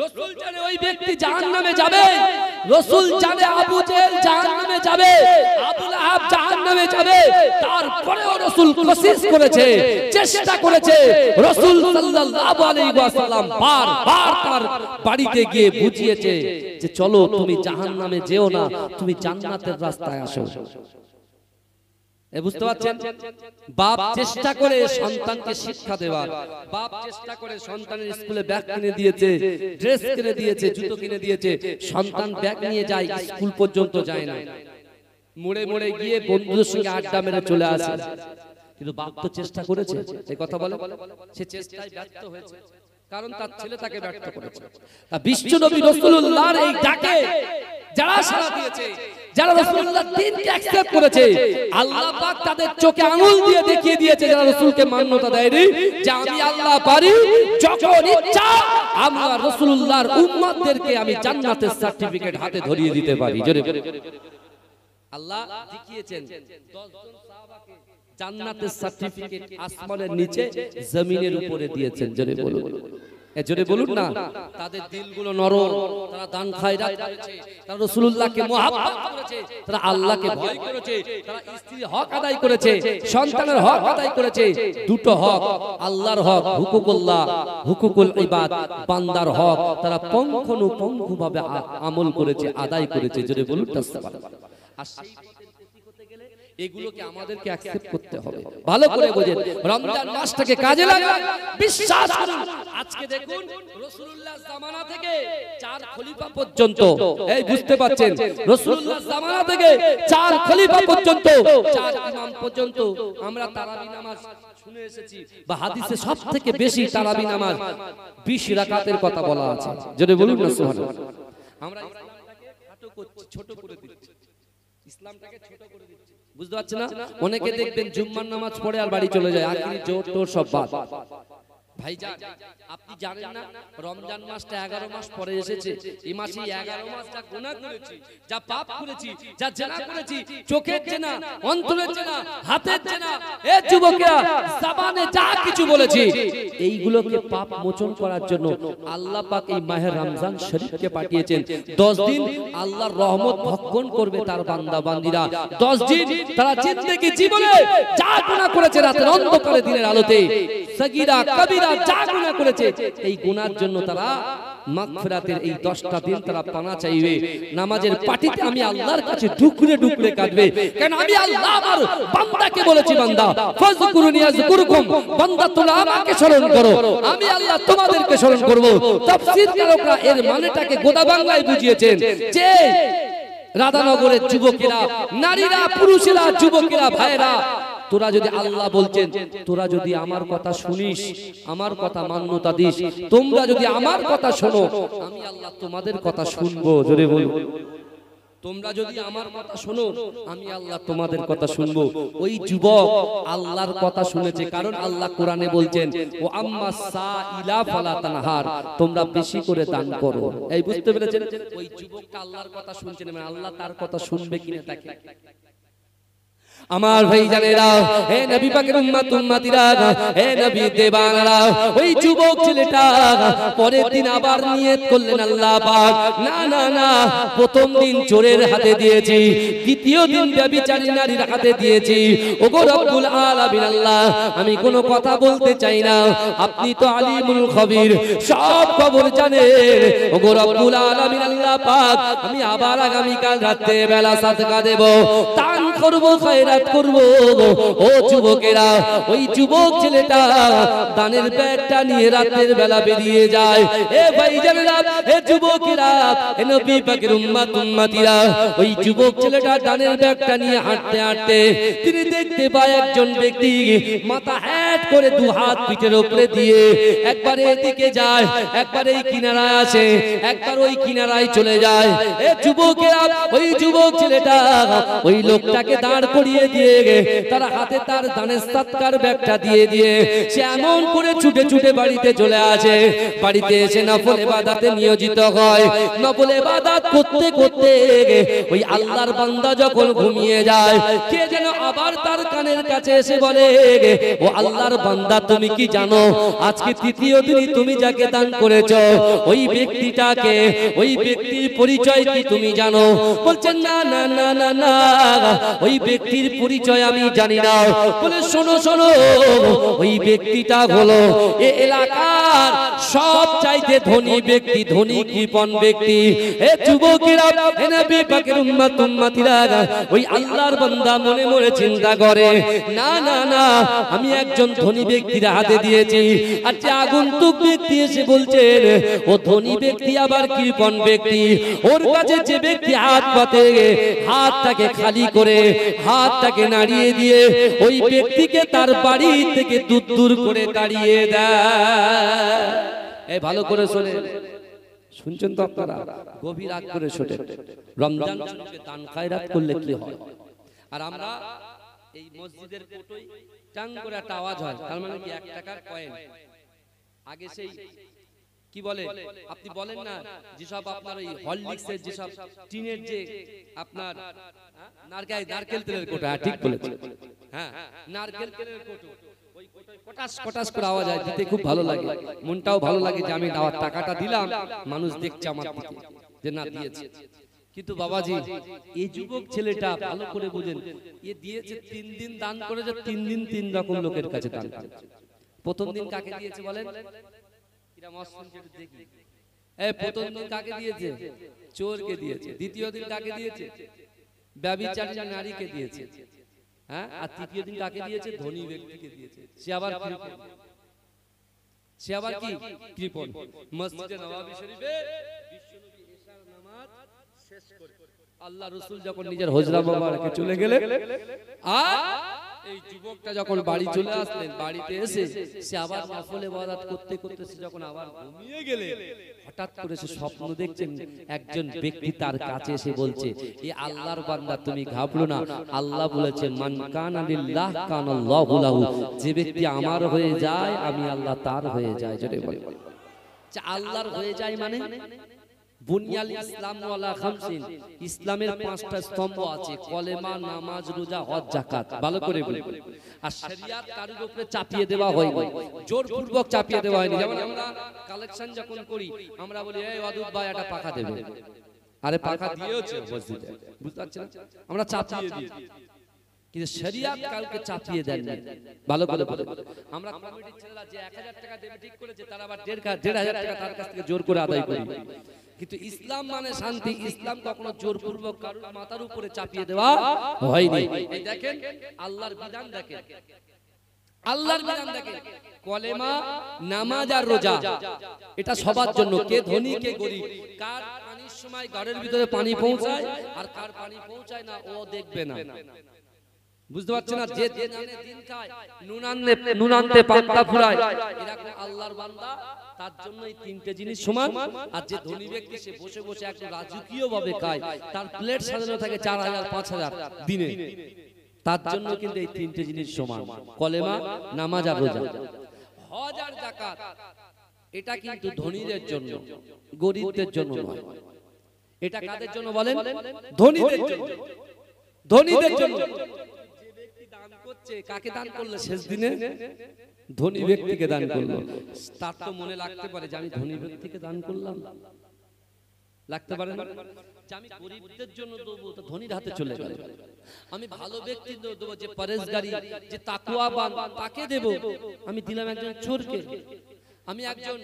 রাসূল জানে ওই ব্যক্তি জাহান্নামে যাবে, রাসূল জানে আবু জেহেল জাহান্নামে যাবে, আবু লাহাব জাহান্নামে যাবে। তারপরেও রাসূল কোশিশ করেছে, চেষ্টা করেছে। রাসূল সাল্লাল্লাহু আলাইহি ওয়াসাল্লাম বারবার তার বাড়িতে গিয়ে বুঝিয়েছে যে চলো তুমি জাহান্নামে যেও না, তুমি জান্নাতের রাস্তায় আসো। বুঝতে পারছেন? বাপ চেষ্টা করে সন্তানকে শিক্ষা দেওয়ার, বাপ চেষ্টা করে সন্তানের স্কুলে ব্যাগ কিনে দিয়েছে, ড্রেস কিনে দিয়েছে, জুতো কিনে দিয়েছে, সন্তান ব্যাগ নিয়ে যায়, স্কুল পর্যন্ত যায় না, মোড়ে মোড়ে গিয়ে বন্ধুদের সঙ্গে আড্ডা মেরে চলে আসে। কিন্তু বাপ তো চেষ্টা করেছে, এই কথা বলে, সে চেষ্টায় ব্যর্থ হয়েছে, কারণ তার ছেলে তাকে ব্যর্থ করেছে। বিশ্বনবী রাসূলুল্লাহর এই ডাকে যারা সাড়া দিয়েছে, যারা রাসূলুল্লাহর দ্বীনকে অ্যাকসেপ্ট করেছে, আল্লাহ পাক তাদের চোখে আঙ্গুল দিয়ে দেখিয়ে দিয়েছে যারা রাসূলকে মান্যতা দেয়নি, যে আমি আল্লাহ পারি যখন ইচ্ছা আমরা রাসূলুল্লাহর উম্মতদেরকে আমি জান্নাতের সার্টিফিকেট হাতে ধরিয়ে দিতে পারি। জোরে আল্লাহ দেখিয়েছেন 10 জন সাহাবাকে জান্নাতের সার্টিফিকেট আসমানের নিচে জমিনের উপরে দিয়েছেন। জোরে বলুন, জোরে বলুন না। তাদের দিলগুলো নরম, তারা দান খায়রাত করেছে, তারা রাসূলুল্লাহকে মুহাব্বত করেছে, তারা আল্লাহকে ভয় করেছে, তারা স্ত্রীর হক আদায় করেছে, সন্তানের হক আদায় করেছে। দুটো হক, আল্লাহর হক হুকুকুল্লাহ, হুকুকুল ইবাদ, বান্দার হক, তারা পঙ্খানুপঙ্খভাবে আমল করেছে, আদায় করেছে। জোরে বলুন তাসবিহ। আর সেই এগুলোকে আমাদেরকে অ্যাকসেপ্ট করতে হবে। ভালো করে বুঝেন, রমজান মাসটাকে কাজে লাগান, বিশ্বাস করুন। আজকে দেখুন রাসূলুল্লাহর জামানা থেকে 4 খলিফা পর্যন্ত, এই বুঝতে পাচ্ছেন, রাসূলুল্লাহর জামানা থেকে 4 খলিফা পর্যন্ত, 4 ইমাম পর্যন্ত আমরা তারাবি নামাজ শুনে এসেছি, বা হাদিসে সবথেকে বেশি তারাবি নামাজ 20 রাকাতের কথা বলা আছে। যদি বলুন না সুবহানাল্লাহ। আমরা ইসলামটাকে ছোট করে দিচ্ছি, ইসলামটাকে ছোট করে দিচ্ছি, বুঝতে পারছেন না? অনেকে দেখবেন জুম্মার নামাজ পড়ে আর বাড়ি চলে যায়, আখেরি জোর টোর সব বাদ। ভাইজান আপনি জানেন না রমজান মাসটা 11 মাস পরে এসেছে, এই মাসে 11 মাস যা গুনাহ করেছি, যা পাপ করেছি, যা জেনা করেছি, চোখের জেনা, অন্তরের জেনা, হাতের জেনা, এ যুবকেরা জবানে যা কিছু বলেছি, এইগুলোকে পাপ মোচন করার জন্য আল্লাহ পাক এই মাহে রমজান শরীফকে পাঠিয়েছেন। 10 দিন আল্লাহর রহমত ভক্ষণ করবে তার বান্দা বান্দীরা। 10 দিন তারা জিন্দেগি জীবনে যা গুনাহ করেছে রাতের অন্ধকারে দিনের আলোতে, সগীরা কবিরা যা গুনাহ করেছে, এই গুনার জন্য তারা মাগফিরাতের এই 10টা দিন তারা পানা চাইবে। নামাজের পাটিতে আমি আল্লাহর কাছে ডুকরে ডুকরে কাঁদবে, কারণ আমি আল্লাহ আমার বান্দাকে বলেছি, বান্দা ফাযকুরুনি আযকুরকুম, বান্দা তোমরা আমাকে স্মরণ করো, আমি আল্লাহ তোমাদেরকে স্মরণ করব। তাফসীরকারকরা এর মানেটাকে গোদা বাংলায় বুঝিয়েছেন যে রাধানগরের যুবকেরা, নারীরা, পুরুষেরা, যুবকেরা, ভাইরা, তোরা যদি আল্লাহ বলছেন, তোরা যদি আমার কথা শুনিস, আমার কথা মান্যতা দিস, তোমরা যদি আমার কথা শোনো, আমি আল্লাহ তোমাদের কথা শুনবো। জোরে বলুন, তোমরা যদি আমার কথা শোনো, আমি আল্লাহ তোমাদের কথা শুনবো। ওই যুবক আল্লাহর কথা শুনেছে, কারণ আল্লাহ কোরআনে বলছেন, ও আম্মা সাইলা ফালা তানহার, তোমরা বেশি করে দান করো। এই বুঝতে পেরেছেন? ওই যুবকটা আল্লাহর কথা শুনছেন, মানে আল্লাহ তার কথা শুনবে কিনা তাকে। আমার ভাইজানেরা, হে নবী পাকের উম্মত উম্মতিরা, হে নবী দেবানরা, ওই যুবক ছেলেটা পরের দিন আবার নিয়ত করলেন আল্লাহ পাক, না না না, প্রথম দিন চোরের হাতে দিয়েছি, দ্বিতীয় দিন ব্যভিচারী নারীর হাতে দিয়েছি, ওগো রব্বুল আলামিন আল্লাহ, আমি কোনো কথা বলতে চাই না, আপনি তো আলিমুল খবীর, সব খবর জানেন, ওগো রব্বুল আলামিন আল্লাহ পাক, আমি আবার আগামীকাল রাতে বেলা সাদকা দেব, দান করব, খয়রাত করব। ও যুবকেরা, ওই যুবক ছেলেটা দানের ব্যাগটা নিয়ে রাতের বেলা বেরিয়ে যায়। এ ভাইজানেরা, এ যুবকেরা, এ নবী পাকের উম্মত উম্মতিরা, ওই যুবক ছেলেটা দানের ব্যাগটা নিয়ে হাঁটতে হাঁটতে তিনি দেখতে পায় একজন ব্যক্তি মাথা হ্যাট করে দু হাত পিঠের উপরে দিয়ে একবার এদিকে যায়, একবার এই কিনারায় আসে, একবার ওই কিনারায় চলে যায়। এ যুবকেরা, ওই যুবক ছেলেটা ওই লোকটাকে দাঁড় করিয়ে দিয়ে তার হাতে তার দানের সৎকার ব্যাগটা দিয়ে দিয়ে সে এমন করে ছুটে ছুটে বাড়িতে চলে আসে। বাড়িতে এসে নফল ইবাদতে নিয়োজিত হয়। নফল ইবাদত করতে করতে ওই আল্লাহর বান্দা যখন ঘুমিয়ে যায়, কে যেন আবার তার কানের কাছে এসে বলে, ও আল্লাহর বান্দা, তুমি কি জানো আজকে তৃতীয় দিনই তুমি যাকে দান করেছো ওই ব্যক্তিটাকে, ওই ব্যক্তির পরিচয় কি তুমি জানো? বলছেন না না না না না, ওই ব্যক্তির পরিচয় আমি জানি না। বলে শোনো শোনো, ওই ব্যক্তিটা হলো এই এলাকার সব চাইতে ধনী ব্যক্তি, ধনী কৃপণ ব্যক্তি। এ যুবকেরা, এ নবী পাকের উম্মত উম্মতিরা, ওই আল্লাহর বান্দা মনে মনে চিন্তা করে, না না না, আমি একজন ধনী ব্যক্তির হাতে দিয়েছি, আর যে আগন্তুক ব্যক্তি এসে বলছেন ও ধনী ব্যক্তি আবার কৃপণ ব্যক্তি, ওর কাছে যে ব্যক্তি হাত পাতে, হাতটাকে খালি করে হাতটাকে নাড়িয়ে দিয়ে ওই ব্যক্তিকে তার বাড়ি থেকে দূর দূর করে তাড়িয়ে দেয়। এই ভালো করে শুনে শুনছেন তো আপনারা, গভীর রাগ করে শোনেন। রমজান শরীফে দান খায়রাত করলে কি হয়? আর আমরা এই মসজিদের কোটোই টাং করে একটা আওয়াজ হয়, তার মানে কি 1 টাকার কয়েন। আগে সেই কি বলে, আপনি বলেন না যেসব আপনার ওই হরলিক্সের যেসব টিনের যে আপনার নারকেল তেলের কোটো, ঠিক বলেছেন, হ্যাঁ নারকেল তেলের কোটো, ওই কোটোয় পটাস পটাস করে আওয়াজ হয়, দিতে খুব ভালো লাগে, মনটাও ভালো লাগে যে আমি টাকাটা দিলাম, মানুষ দেখছে আমার দিকে যে না দিয়েছে। কিন্তু বাবাজি, এই যুবক ছেলেটা ভালো করে বুঝেন, এ দিয়েছে 3 দিন দান করেছে, 3 দিন 3 রকম লোকের কাছে দান করেছে। প্রথম দিন কাকে দিয়েছে বলেন? এরা মসজিদ যেটা দেখি, এই প্রথম দিন কাকে দিয়েছে? চোরকে দিয়েছে। দ্বিতীয় দিন কাকে দিয়েছে? ব্যভিচারী নারীকে দিয়েছে, হ্যাঁ। আর তৃতীয় দিন কাকে দিয়েছে? ধনী ব্যক্তিকে দিয়েছে। সে আবার কি কৃপণ। মসজিদে নববী শরীফে বিশ্বনবী এশার নামাজ শেষ করে আল্লাহ রাসূল যখন নিজের হুজরা মোবারকে চলে গেলেন, আর এই যুবকটা যখন বাড়ি চলে আসলেন, বাড়িতে এসে সে আবার নফল ইবাদত করতে করতে সে যখন আবার ঘুমিয়ে গেলেন, হঠাৎ করে সে স্বপ্ন দেখছেন একজন ব্যক্তি তার কাছে এসে বলছে, এই আল্লাহর বান্দা তুমি ঘাবড়ো না, আল্লাহ বলেছেন মান কানা লিল্লাহ কানাল্লাহু লাহু, যে ব্যক্তি আমার হয়ে যায় আমি আল্লাহ তার হয়ে যায়। জোরে বলে, যে আল্লাহর হয়ে যায় মানে বুনিয়াল ইসলাম ওয়ালা খামসিন, ইসলামের 5টা স্তম্ভ আছে, কলেমা, নামাজ, রোজা, হজ, যাকাত। ভালো করে বলুন। আর শরিয়াত কারোর উপরে চাপিয়ে দেওয়া হয়নি, জোরপূর্বক চাপিয়ে দেওয়া হয়নি। যেমন আমরা কালেকশন যখন করি, আমরা বলি এই ওয়াদুদ ভাই একটা পাখা দেবে, আরে পাখা দিয়েছে মসজিদে, বুঝতে পারছেন, আমরা চাপিয়ে দিই। কিন্তু শরিয়াত কাউকে চাপিয়ে দেন না। ভালো করে বলুন। আমরা কমিটির ছেলেরা যে 1000 টাকা দেবে ঠিক করেছে, তারা আবার 1500 টাকা তার কাছ থেকে জোর করে আদায় করি। কিন্তু ইসলাম মানে শান্তি, ইসলাম কখনো জোরপূর্বক কারোর মাথার উপরে চাপিয়ে দেওয়া হয়নি। এই দেখেন আল্লাহর বিধান, দেখেন আল্লাহর বিধান, দেখেন কলেমা, নামাজ আর রোজা, এটা সবার জন্য, কে ধনী কে গরিব, কার পানির সময় ঘরের ভিতরে পানি পৌঁছায় আর কার পানি পৌঁছায় না ও দেখবে না। বুঝতে পারছেন না? যে দিন খায় নুন আনতে পান্তা ফুরায়, এরকম আল্লাহর বান্দা, তার জন্য এই 3টে জিনিস সমান। আর যে ধনী ব্যক্তি সে বসে বসে একদম রাজকীয় ভাবে খায়, তার প্লেট সাজানো থাকে 4000 5000 দিনে, তার জন্য কিন্তু এই 3টে জিনিস সমান, কলেমা, নামাজ আর রোজা। হজ আর যাকাত এটা কিন্তু ধনীদের জন্য, গরিবদের জন্য নয়। এটা কাদের জন্য বলেন? ধনীদের জন্য। ধনীদের জন্য। করছে, কাকে দান করলো শেষ দিনে? ধনী ব্যক্তিকে দান করলো। তার তো মনে লাগতে পারে যে আমি ধনী ব্যক্তিকে দান করলাম, লাগতে পারে না যে আমি গরিবদের জন্য দেবো, তো ধনীর হাতে চলে গেল। আমি ভালো ব্যক্তি দেবো, যে পরেশগারী, যে তাকওয়াবান, তাকে দেব। আমি দিলাম একজন চোরকে। আমি একজন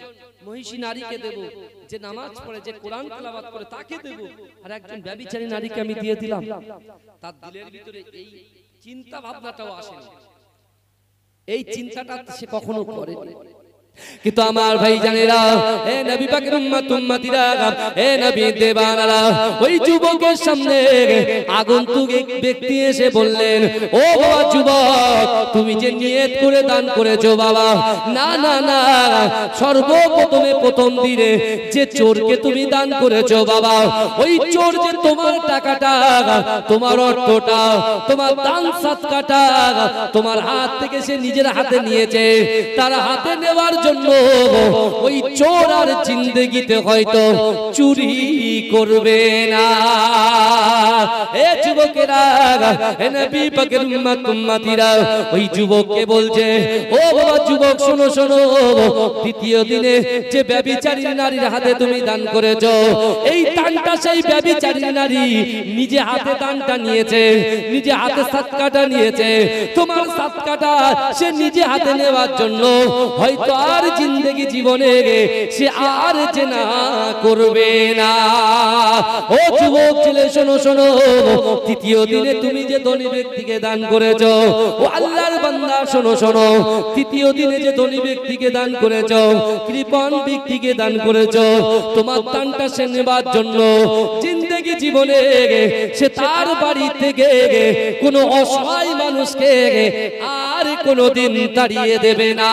মহিষী নারীকে দেব, যে নামাজ পড়ে, যে কোরআন তেলাওয়াত করে, তাকে দেব। আর একজন ব্যভিচারী নারীকে আমি দিয়ে দিলাম। তার দিলের ভিতরে এই চিন্তা ভাবনাটাও আসেনি, এই চিন্তাটা সে কখনো করেনি। কিন্তু আমার ভাই জানেরা, হে নবী পাকের উম্মত উম্মতিরা, হে নবী দেবানারা, ওই যুবকের সামনে আগন্তুক এক ব্যক্তি এসে বললেন, ও বাবা যুবক, তুমি যে নিয়ত করে দান করেছো বাবা, না না না, সর্বপ্রথমে প্রথম দিনে যে চোরকে তুমি দান করেছো বাবা, ওই চোর যে তোমার টাকাটা, তোমার অর্থটা, তোমার দান সাদকাটা তোমার হাত থেকে সে নিজের হাতে নিয়েছে, তার হাতে নেওয়ার জন্য ওই চোর আর জিন্দেগিতে হয়তো চুরি করবে না। এ যুবকেরা, হে নবী পাকের উম্মত উম্মতিরা, ওই যুবককে বলছে, ও বাবা যুবক, শোনো শোনো, দ্বিতীয় দিনে যে ব্যভিচারী নারীর হাতে তুমি দান করেছো, এই দানটা সেই ব্যভিচারী নারী নিজে হাতে দানটা নিয়েছে, নিজে হাতে সাদকাটা নিয়েছে। তোমার সাদকাটা সে নিজে হাতে নেওয়ার জন্য হয়তো আর জিন্দেগি জীবনে সে আর জেনা করবে না। ও যুবক ছেলে, শোনো শোনো, তৃতীয় দিনে তুমি যে ধনী ব্যক্তিকে দান করেছো, ও আল্লাহর বান্দা শোনো শোনো, তৃতীয় দিনে যে ধনী ব্যক্তিকে দান করেছো, কৃপণ ব্যক্তিকে দান করেছো, তোমার দানটা সে নেবার জন্য জিন্দেগি জীবনে সে তার বাড়ি থেকে কোনো অসহায় মানুষকে আর কোনোদিন তাড়িয়ে দেবে না।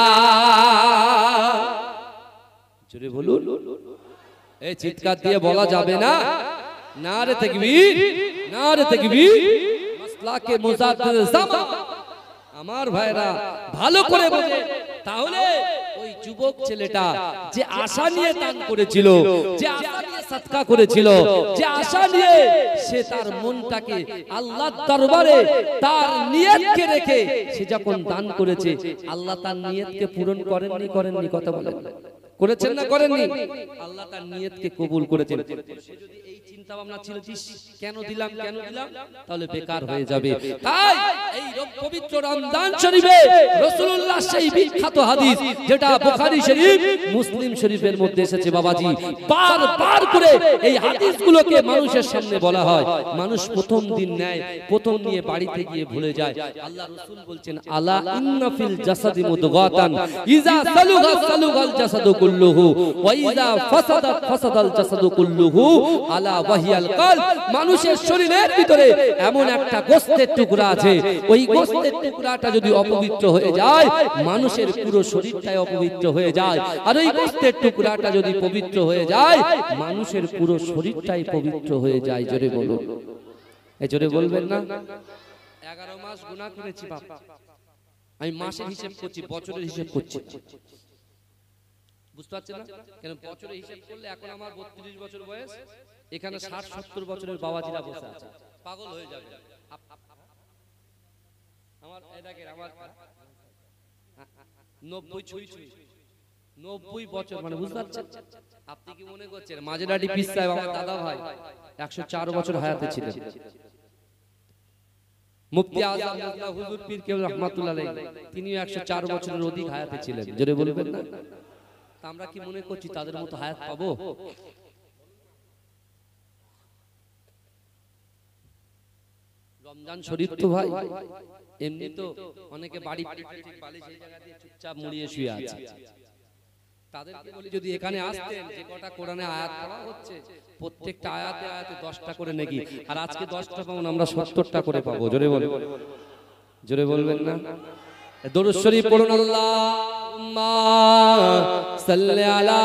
জোরে বলুন, এই চিৎকার দিয়ে বলা যাবে না, নারে তাকবীর, নারে তাকবীর, মাসলাকে মুজাদ্দিদ জামান। আমার ভাইরা ভালো করে বোঝে, তাহলে ওই যুবক ছেলেটা যে আশা নিয়ে দান করেছিল, যে আশা নিয়ে সাদকা করেছিল, যে আশা নিয়ে সে তার মনটাকে আল্লাহর দরবারে তার নিয়তকে রেখে সে যখন দান করেছে, আল্লাহ তার নিয়তকে পূরণ করেননি, করেননি? কথা বলেন, করেছেন না করেননি? আল্লাহ তার নিয়তকে কবুল করেছেন। সে যদি এই চিন্তা ভাবনা ছিল কেন দিলাম কেন দিলাম, তাহলে বেকার হয়ে যাবে। তাই এই পবিত্র রমজান শরীফে রাসূলুল্লাহ সেই বিখ্যাত হাদিস, যেটা বুখারী শরীফ, মুসলিম শরীফের মধ্যে এসেছে, বাবাজি বারবার করে এই হাদিসগুলোকে মানুষের সামনে বলা হয়। মানুষ প্রথম দিন নেয়, প্রথম নিয়ে বাড়িতে গিয়ে ভুলে যায়। আল্লাহ রাসূল বলছেন, আলা ইন্না ফিল জাসাদি মুদগাতান ইজা সালুগা সালুগাল জাসাদু কুল্লুহু ওয়া ইজা ফাসাদাত ফাসাদাল জাসাদু কুল্লুহু আলা ওয়াহিয়াল কলব। মানুষের শরীরের ভিতরে এমন একটা গোশতের টুকরা আছে, ওই গোশতের টুকরাটা যদি অপবিত্র হয়ে যায়, মানুষের পুরো শরীরটাই অপবিত্র হয়ে যায়। আর ওই গোশতের টুকরাটা যদি পবিত্র হয়ে যায়, মানুষের পুরো শরীরটাই পবিত্র হয়ে যায়। জোরে বলুন, এই জোরে বলবেন না? 11 মাস গুনাহ করেছি বাপ, আমি মাসের হিসাব করছি, বছরের হিসাব করছি, বুঝতে পারছেন না? কেন বছরের হিসাব করলে এখন আমার 32 বছর বয়স, এখানে 60-70 বছরের বাবাজিরা বসে আছে, পাগল হয়ে যাবে। আমার এটাকে আমার 90 বছর, মানে বুঝতে পারছেন? আপনি কি মনে করছেন মাঝরাটি পীর সাহেব আমার দাদা ভাই 104 বছর হায়াতে ছিলেন। মুফতি আযম আল্লাহ হুজুর পীর কেবল রাহমাতুল্লাহ আলাইহি, তিনিও 104 বছরের অধিক হায়াতে ছিলেন। জোরে বলবেন না? আমরা কি মনে করছি তাদের মতো হায়াত পাবো? রমজান শরীফ তো ভাই এমনি তো অনেকে বাড়ি বালিশ এই জায়গা দিয়ে চুপচাপ মুড়িয়ে শুয়ে আছে, তাদেরকে বলি যদি এখানে আসতেন, যে কটা কোরআনে আয়াত পড়া হচ্ছে, প্রত্যেকটা আয়াতে আয়াতে 10টা করে নেকি, আর আজকে 10টা পাবো না, আমরা 70টা করে পাবো। জোরে বলবেন, জোরে বলবেন না? দরুদ শরীফ পড়ুন, আল্লাহুম্মা সাল্লি আলা।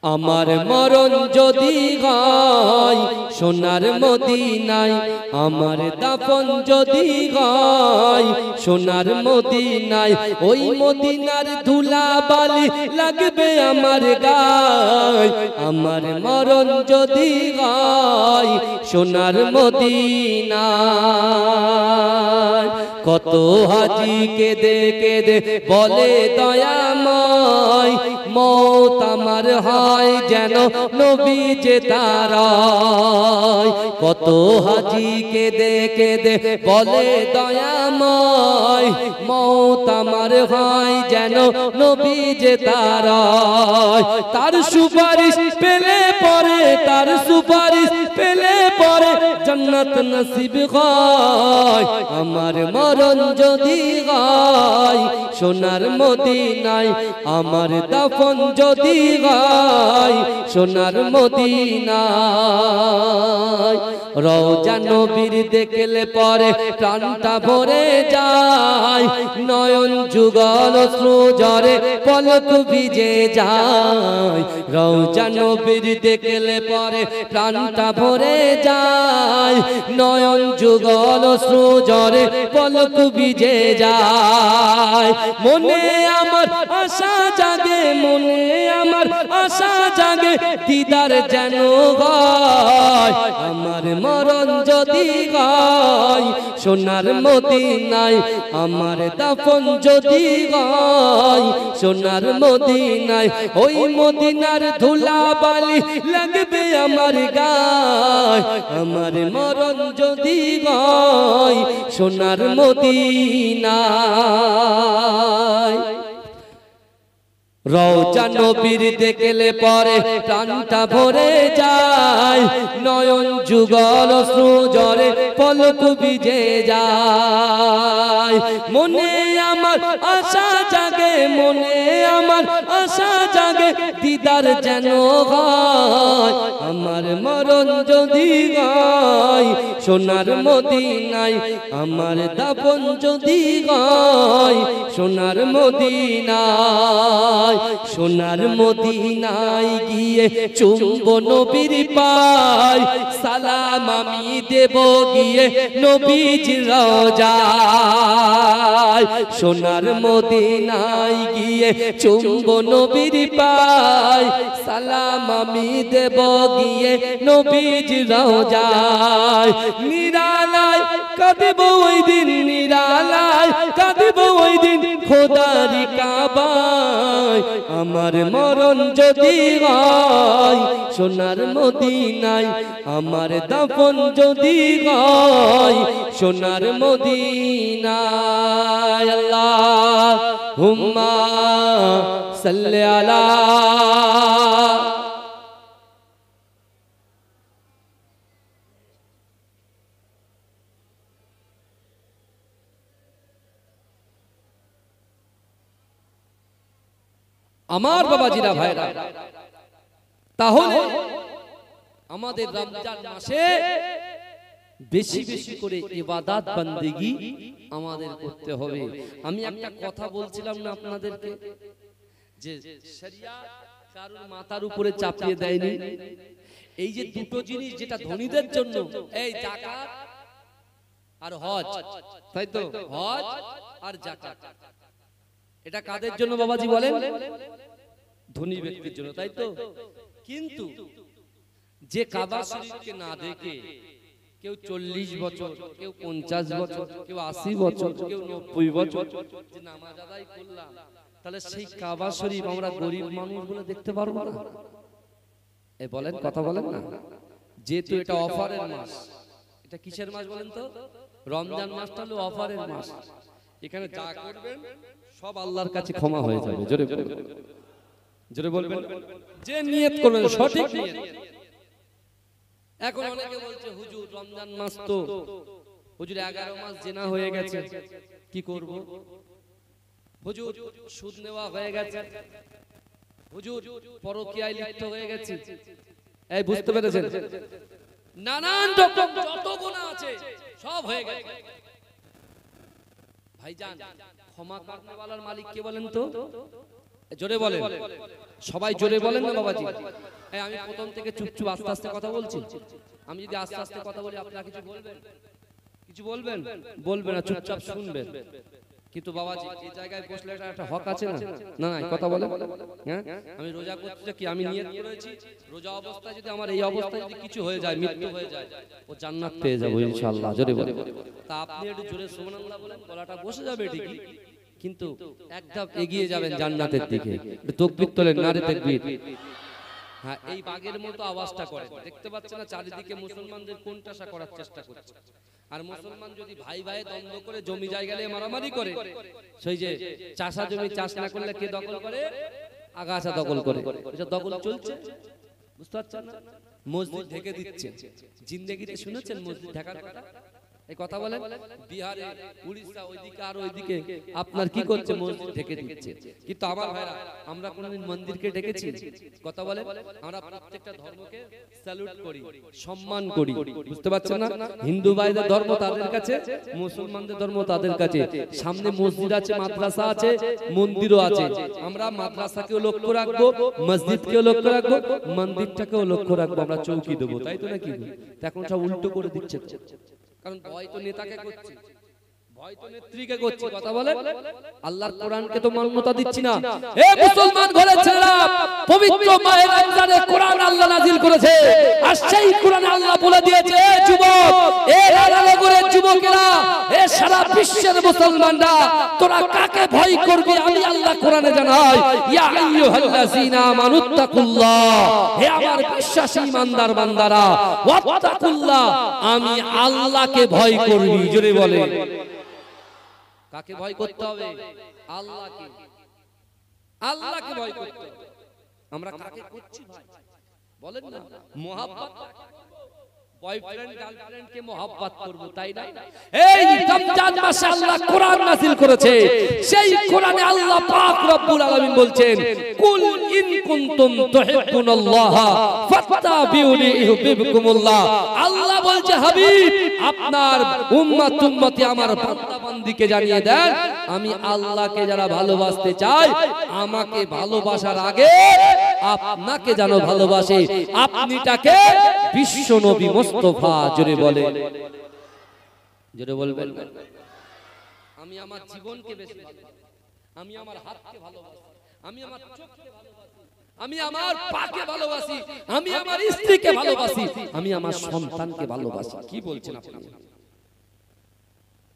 আমার মরণ যদি হয় সোনার মদিনায়, আমার দাফন যদি হয় সোনার মদিনায়, ওই মদিনার ধুলা বালি লাগবে আমার গায়। আমার মরণ যদি হয় সোনার মদিনায়, কত হাজি কেঁদে কেঁদে বলে দয়াময়, মওত আমার হয় যেন নবী যে তারায়। কত হাজি কেঁদে কেঁদে বলে দয়াময়, মওত আমার হয় যেন নবী যে তারায়। তার সুপারিশ পেলে পরে, তার সুপারিশ পেলে পরে জান্নাত নসিব হয়। আমার মরণ যদি হয় সোনার মদিনায়, আমার দাফন যদি হয় সোনার মদিনায়। রওজা নবীর দেখলে পরে প্রাণটা ভরে যায়, নয়ন যুগল অশ্রু ঝরে পলক ভিজে যায়। রওজা নবীর দেখলে পরে প্রাণটা ভরে যায়, নয়ন যুগল অশ্রু ঝরে পলক ভিজে যায়। মনে আমার আশা জাগে, মনে আমার আশা জাগে, দিদার যেন হয়। আমার মরণ যদি হয় সোনার মদিনায়, আমার দাফন যদি হয় সোনার মদিনায়, ওই মদিনার ধুলা বালি লাগবে আমার গায়। আমার মরণ যদি হয় সোনার মদিনায়। রওজা নবীর দেখলে পরে প্রাণটা ভরে যায়, নয়ন যুগল অশ্রু ঝরে পলক ভিজে যায়। মনে আমার আশা জাগে, মনে আমার আশা জাগে, দিদার যেন হয়। আমার মরণ যদি হয় সোনার মদিনায়, আমার দাফন যদি হয় সোনার মদিনায়। সোনার মদিনায় গিয়ে চুম্ব নবীর পায়, সালাম আমি দেব গিয়ে নবীজির রওজায়। সোনার মদিনায় গিয়ে চুম্ব নবীর পায়, সালাম আমি দেব গিয়ে নবীজির রওজায়। নিরালায় কাঁদব ওই দিন, নিরালায় কাঁদব ওই দিন খোদারি কাবায়। আমার মরণ যদি হয় সোনার মদিনায়, আমার দাফন যদি হয় সোনার মদিনায়। আল্লাহুম্মা সাল্লি আলা। আমার বাবাজিরা ভাইরা, তাহলে আমাদের রমজান মাসে বেশি বেশি করে ইবাদত বন্দেগী আমাদের করতে হবে। আমি একটা কথা বলছিলাম না আপনাদেরকে, যে শরিয়াত কারোর মাথার উপরে চাপিয়ে দেয়নি। এই যে দুটো জিনিস যেটা ধনীদের জন্য, এই যাকাত আর হজ, তাই তো? হজ আর যাকাত, এটা কাদের জন্য বাবাজি বলেন? ধনী ব্যক্তির জন্য, তাই তো? কিন্তু যে কাবা শরীফকে না দেখে কেউ 40 বছর, কেউ 50 বছর, কেউ 80 বছর, কেউ 90 বছর যে নামাজ আদায় করলাম, তাহলে সেই কাবা শরীফ আমরা গরিব মানুষগুলো দেখতে পারবো না? এই বলেন, কথা বলেন না। যেহেতু এটা অফারের মাস, এটা কিসের মাস বলেন তো? রমজান মাসটা হলো অফারের মাস। এখানে যা করবেন সব আল্লাহর কাছে ক্ষমা হয়ে যাবে। জোরে জোরে বলবেন, যে নিয়ত করবেন সঠিক নিয়ত। এখন অনেকে বলছে হুজুর রমজান মাস তো হুজুর 11 মাস জিনা হয়ে গেছে, কি করব? হুজুর সুদ নেওয়া হয়ে গেছে, হুজুর পরকীয়ায় লিপ্ত হয়ে গেছে। এই বুঝতে পেরেছেন? নানান রকম যত গুনাহ আছে সব হয়ে গেছে। ভাইজান, ক্ষমা করনেওয়ালার মালিক কে বলেন তো? জোরে বলেন, সবাই জোরে বলেন না বাবাজি। আমি প্রথম থেকে চুপচুপ আস্তে আস্তে কথা বলছি। আমি যদি আস্তে আস্তে কথা বলি আপনারা কিছু বলবেন? কিছু বলবেন? বলবেন না, চুপচাপ শুনবেন। কিন্তু বাবাজি এই জায়গায় বসলে একটা হক আছে না? না না, কথা বলে। হ্যাঁ, আমি রোজা করতে কি আমি নিয়ত করেছি রোজা অবস্থায় যদি আমার এই অবস্থায় যদি কিছু হয়ে যায়, মৃত্যু হয়ে যায়, ও জান্নাত পেয়ে যাবো ইনশাআল্লাহ। জোরে বলেন। তা আপনি একটু জোরে সুবহানাল্লাহ বলেন, গলাটা বসে যাবে ঠিকই, কিন্তু এক ধাপ এগিয়ে যাবেন জান্নাতের দিকে। তাকবীর তোলেন, নারে তাকবীর। হ্যাঁ, এই বাগের মতো আওয়াজটা করে। দেখতে পাচ্ছেন না চারিদিকে মুসলমানদের কোণঠাসা করার চেষ্টা করছে। আর মুসলমান যদি ভাই ভাই দ্বন্দ্ব করে জমি জায়গা নিয়ে মারামারি করে, সেই যে চাষা জমি চাষ না করলে কে দখল করে? আগাছা দখল করে। এটা দখল চলছে, বুঝতে পারছেন না? মসজিদ ঢেকে দিচ্ছে। জিন্দেগিতে শুনেছেন মসজিদ ঢাকার কথা? এই কথা বলেন। বিহারে, উড়িষ্যা, ওইদিকে আর ওইদিকে আপনার কি করছে? মসজিদ ঢেকে দিচ্ছে। কিন্তু আমার ভাইরা, আমরা কোনদিন মন্দিরকে ঢেকেছি? কথা বলেন। আমরা প্রত্যেকটা ধর্মকে স্যালুট করি, সম্মান করি, বুঝতে পারছেন না? হিন্দু ভাইদের ধর্ম তাদের কাছে, মুসলমানদের ধর্ম তাদের কাছে। সামনে মসজিদ আছে, মাদ্রাসা আছে, মন্দিরও আছে। আমরা মাদ্রাসাকেও লক্ষ্য রাখবো, মসজিদকেও লক্ষ্য রাখবো, মন্দিরটাকেও লক্ষ্য রাখবো। আমরা চৌকি দেবো, তাই তো নাকি? এখন সব উল্টো করে দিচ্ছে। কারণ ভয় তো নেতাকে করছে, ভয় তো নেত্রীকে করছে। কথা বলে। আল্লাহর কোরআনকে তো মান্যতা দিচ্ছি না। হে মুসলমান ঘরের ছেলেরা, পবিত্র মাহে রমজানে কোরআন আল্লাহ নাযিল করেছে। আর সেই কোরআনে আল্লাহ বলে দিয়েছে, এ যুবক, এ রানানগরের যুবকেরা, এ সারা বিশ্বের মুসলমানরা, তোরা কাকে ভয় করবি? আমি আল্লাহ কোরআনে জানাই, ইয়া আইয়ুহাল্লাযীনা আমানুত্তাকুল্লাহ, হে আমার বিশ্বাসী ইমানদার বান্দারা, ওয়াত্তাকুল্লাহ, আমি আল্লাহকে ভয় করবি। জোরে বলে। কাকে ভয় করতে হবে? আল্লাহকে। আল্লাহকে ভয় করতে হবে। আমরা কাকে করছি ভাই? বলেন না। মোহাব্বত, বয়ফ্রেন্ড গার্লফ্রেন্ডকে মোহাব্বত করব, তাই না? এই রমজান মাসে আল্লাহ কোরআন নাযিল করেছে। সেই কোরআনে আল্লাহ পাক রব্বুল আলামিন বলছেন, কুল ইন কুনতুম তুহিব্বুনাল্লাহ ফাত্তাবিউনি ইউহিব্বুকুমুল্লাহ। আল্লাহ বলছে, হাবিব, আপনার উম্মতি আমার বান্দা বান্দীকে জানিয়ে দেন, আমি আল্লাহকে যারা ভালোবাসতে চায়, আমাকে ভালোবাসার আগে আপনাকে যেন ভালোবাসে। আপনি তাকে বিশ্ব নবী মুস্তাফা। জোরে বলে, জোরে বলবেন। আমি আমার জীবনকে বেশি ভালোবাসি, আমি আমার হাতকে ভালোবাসি, আমি আমার চোখকে ভালোবাসি, আমি আমার পাকে ভালোবাসি, আমি আমার স্ত্রীকে ভালোবাসি, আমি আমার সন্তানকে ভালোবাসি। কি বলছেন আপনি?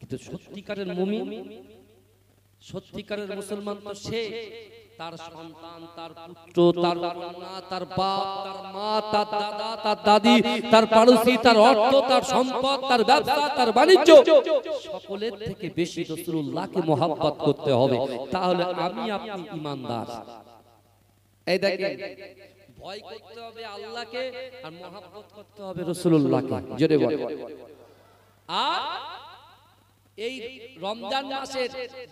কিন্তু সত্যিকারের মুমিন, সত্যিকারের মুসলমান তো সে, তার সন্তান, তার পুত্র, তার কন্যা, তার বাপ, তার মা, তার দাদা, তার দাদি, তার পাড়োশি, তার অর্থ, তার সম্পদ, তার ব্যবসা, তার বাণিজ্য, সকলের থেকে বেশি রাসূলুল্লাহকে মহব্বত করতে হবে। তাহলে আমি আপনি ঈমানদার। এই দেখেন, ভয় করতে হবে আল্লাহকে আর মহব্বত করতে হবে রাসূলুল্লাহকে। জোরে বলেন। আর এই রমজান মাসের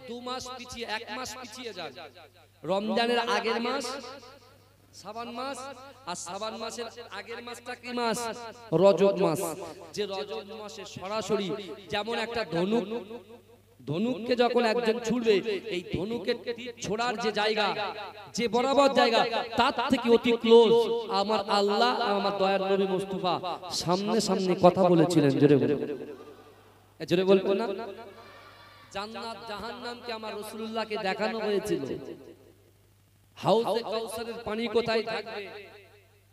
2 মাস পিছিয়ে, 1 মাস পিছিয়ে যান। রমজানের আগের মাস শাবান মাস, আর শাবান মাসের আগের মাসটা কি মাস? রজব মাস। যে রজব মাসে সরাসরি যেমন একটা ধনুককে যখন একজন ছুড়বে, এই ধনুকের ছোড়ার যে জায়গা, যে বরাবর জায়গা, তার থেকে অতি ক্লোজ আমার আল্লাহ, আমার দয়ার নবী মুস্তাফা সামনে সামনে কথা বলেছিলেন। জোরে বলে, জোরে বলবো না? জান্নাত জাহান্নামকে আমার রাসূলুল্লাহকে দেখানো হয়েছিল। হাউজে কাউসারের পানি কোথায় থাকবে,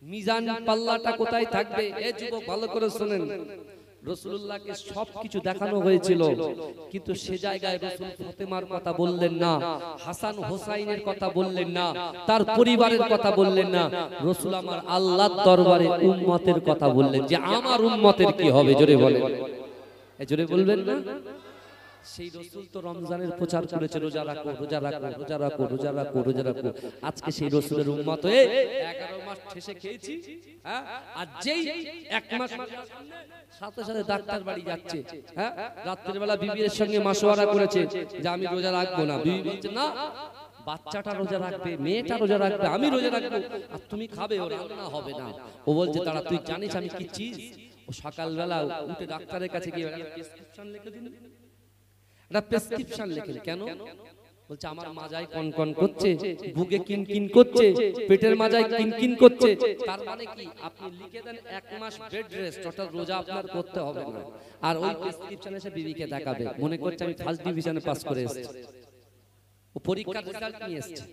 মিজান পাল্লাটা কোথায় থাকবে, এ যুবক ভালো করে শুনেন। রাসূলুল্লাহকে সবকিছু দেখানো হয়েছিল, কিন্তু সে জায়গায় রাসূল ফাতেমার কথা বললেন না, হাসান হোসাইনের কথা বললেন না, তার পরিবারের কথা বললেন না। রাসূল আমার আল্লাহর দরবারে উম্মতের কথা বললেন, যে আমার উম্মতের কি হবে। জোরে বলেন, জোরে বলবেন না? সেই রাসূল তো রমজানের প্রচার করেছে, রোজা রাখো, রোজা রাখো, রোজা রাখো, রোজা রাখো, রোজা রাখো। আজকে সেই রাসূলের উম্মত হয়ে 11 মাস ঠেসে খেয়েছি, হ্যাঁ? আর যেই 1 মাস সাথে সাথে ডাক্তার বাড়ি যাচ্ছে, হ্যাঁ? রাতের বেলা বিবির সঙ্গে মাশওয়ারা করেছে যে আমি রোজা রাখবো না। বিবি বলছে, না, বাচ্চাটা রোজা রাখবে, মেয়েটা রোজা রাখবে, আমি রোজা রাখবো, আর তুমি খাবে, ও রান্না হবে না। ও বলছে, তারা তুই জানিস আমি কি চিজ? ও সকালবেলা উঠে ডাক্তারের কাছে গিয়ে প্রেসক্রিপশন লিখে দিন, একটা প্রেসক্রিপশন লিখেন। কেন? বলছে আমার মাজায় কনকন করছে, বুকে কিনকিন করছে, পেটের মাজায় কিনকিন করছে। তার মানে কি আপনি লিখে দেন 1 মাস বেড রেস্ট, অর্থাৎ রোজা আপনার করতে হবে না। আর ওই প্রেসক্রিপশনে এসে বিবিকে দেখাবে, মনে করছে আমি ফার্স্ট ডিভিশনে পাস করে এসেছি, ও পরীক্ষার রেজাল্ট নিয়ে এসেছে।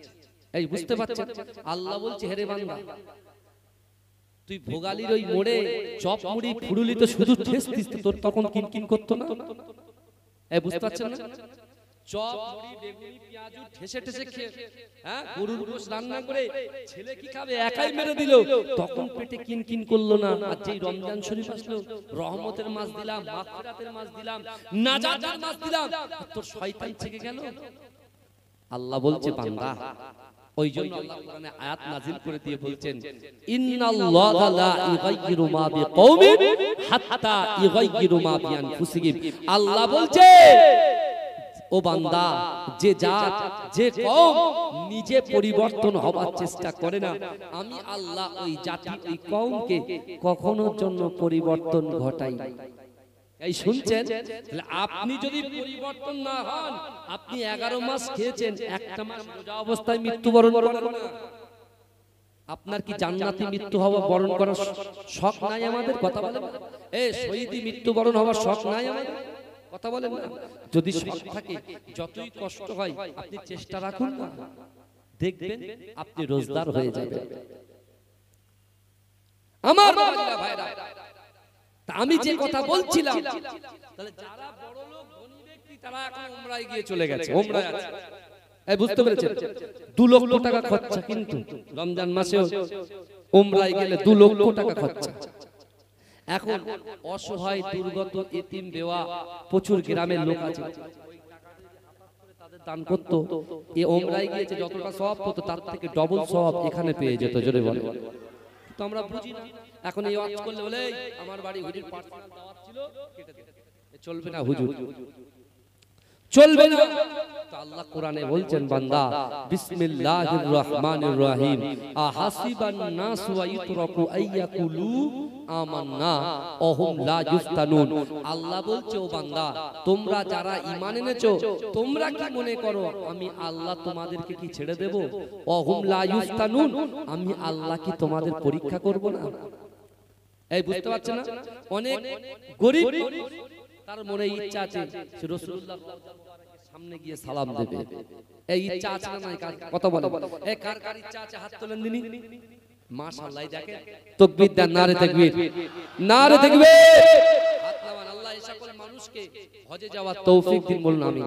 এই বুঝতে পারছেন? আল্লাহ বলছে হেরে বান্দা, তুই ভোগালির ওই মোড়ে চপ মুড়ি ফুড়ুলি তো শুধু ঠেস দিস, তোর তখন কিনকিন করতো না? এই বুঝতে পারছেন না? চপ মুড়ি বেগুনি পেঁয়াজু ঠেসে ঠেসে খেয়ে, হ্যাঁ, গরুর গোশত রান্না করে ছেলে কি খাবে একাই মেরে দিল, তখন পেটে কিনকিন করলো না। আর যেই রমজান শরীফ আসলো, রহমতের মাস দিলাম, মাগফিরাতের মাস দিলাম, নাজাতের মাস দিলাম, তোর শয়তান থেকে গেল। আল্লাহ বলছে বান্দা, ওই জন্য আল্লাহ কোরআনে আয়াত নাযিল করে দিয়ে বলছেন ইন্নাল্লাহা লা ইগাইয়িরু মা বিকওমিন হাত্তা ইগাইয়িরু মা বিআনফুসিহিম। আল্লাহ বলছে ও বান্দা, যে জাত যে কওম নিজে পরিবর্তন হবার চেষ্টা করে না, আমি আল্লাহ ওই জাতি ওই কওমকে কখনোর জন্য পরিবর্তন ঘটাই। এই শুনছেন? তাহলে আপনি যদি পরিবর্তন না হন, আপনি 11 মাস খেয়েছেন, একটা মাস রোজা অবস্থায় মৃত্যুবরণ করেন না, আপনার কি জান্নাতি মৃত্যু হওয়া বরণ করার শখ নাই আমাদের? কথা বলেন। এই শহীদি মৃত্যুবরণ হওয়ার শখ নাই আমাদের? কথা বলেন না। যদি শখ থাকে, যতই কষ্ট হয় আপনি চেষ্টা রাখুন না, দেখবেন আপনি রোজদার হয়ে যাবেন। আমার ভাইরা, আমি যে কথা বলছিলাম, তাহলে যারা বড় লোক ধনী ব্যক্তি তারা এখন উমরায় গিয়ে চলে গেছে, উমরায় আছে। এই বুঝতে পেরেছেন? 2 লক্ষ টাকা খরচা, কিন্তু রমজান মাসেও উমরায় গেলে 2 লক্ষ টাকা খরচা। এখন অসহায় দুর্গত এতিম বেওয়া প্রচুর গ্রামের লোক আছে, তাদের দান করতো, এই উমরায় গিয়েছে যতটা সওয়াব হতো তার থেকে ডবল সওয়াব এখানে পেয়ে যেত। জোরে বলে। তো আমরা বুঝি না, এখন এই ওয়াজ করলে বলে আমার বাড়ি হুজুর পার্সোনাল দাওয়াত ছিল, কেটে দে। চলবে না হুজুর, চলবে না। তো আল্লাহ কোরআনে বলছেন বান্দা, বিসমিল্লাহির রহমানির রহিম, আহাসিবান নাস ওয়া ইতরাকু আইয়াকুলু আমান্না ওহুম লা ইফতানুন। আল্লাহ বলছে ও বান্দা, তোমরা যারা ঈমান এনেছো, তোমরা কি মনে করো আমি আল্লাহ তোমাদেরকে কি ছেড়ে দেব? ওহুম লা ইফতানুন, আমি আল্লাহ কি তোমাদের পরীক্ষা করব না? এই বুঝতে পারছেন না? অনেক গরীব তার মনে ইচ্ছা আছে সে রাসূলুল্লাহ সামনে গিয়ে সালাম দেবে, এই ইচ্ছা আছে না নাই? কথা বলে, এই কার কার ইচ্ছা আছে হাত তোলেন দিনি। মাশাআল্লাহ, দেখেন তাকবীর দেন, নারে তাকবীর, নারে তাকবীর। হাত নামান। আল্লাহ এই সকল মানুষকে হজে যাওয়ার তৌফিক দিন, বলুন আমিন।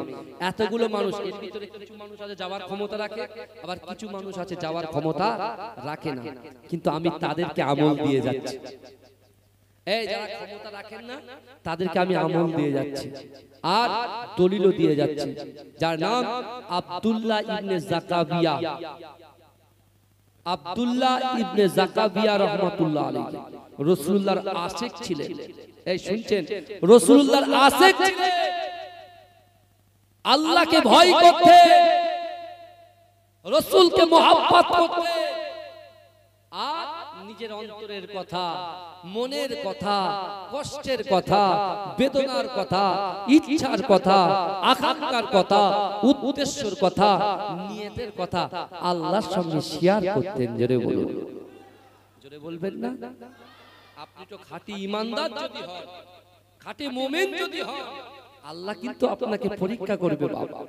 এতগুলো মানুষ, এর ভিতরে কিছু মানুষ আছে যাওয়ার ক্ষমতা রাখে, আবার কিছু মানুষ আছে যাওয়ার ক্ষমতা রাখে না, কিন্তু আমি তাদেরকে আমল দিয়ে যাচ্ছি। এই যারা ক্ষমতা রাখেন না তাদেরকে আমি আমল দিয়ে যাচ্ছি আর দলিলও দিয়ে যাচ্ছি, যার নাম আব্দুল্লাহ ইবনে জাকাবিয়া। আব্দুল্লাহ ইবনে জাকাবিয়া রাহমাতুল্লাহ আলাইহি রাসূলুল্লাহর আশিক ছিলেন। এই শুনছেন, রাসূলুল্লাহর আশিক ছিলেন, আল্লাহকে ভয় করতে, রাসূলকে মহব্বত করতে, আর নিজের অন্তরের কথা, মনের কথা, কষ্টের কথা, বেদনার কথা, ইচ্ছার কথা, আকাঙ্ক্ষার কথা, উদ্দেশ্যের কথা, নিয়তের কথা আল্লাহর সঙ্গে শেয়ার করতেন। জোরে বলুন, জোরে বলবেন না? আপনি তো খাঁটি ঈমানদার যদি হন, খাঁটি মুমিন যদি হন, আল্লাহ কিন্তু আপনাকে পরীক্ষা করবে বাবা।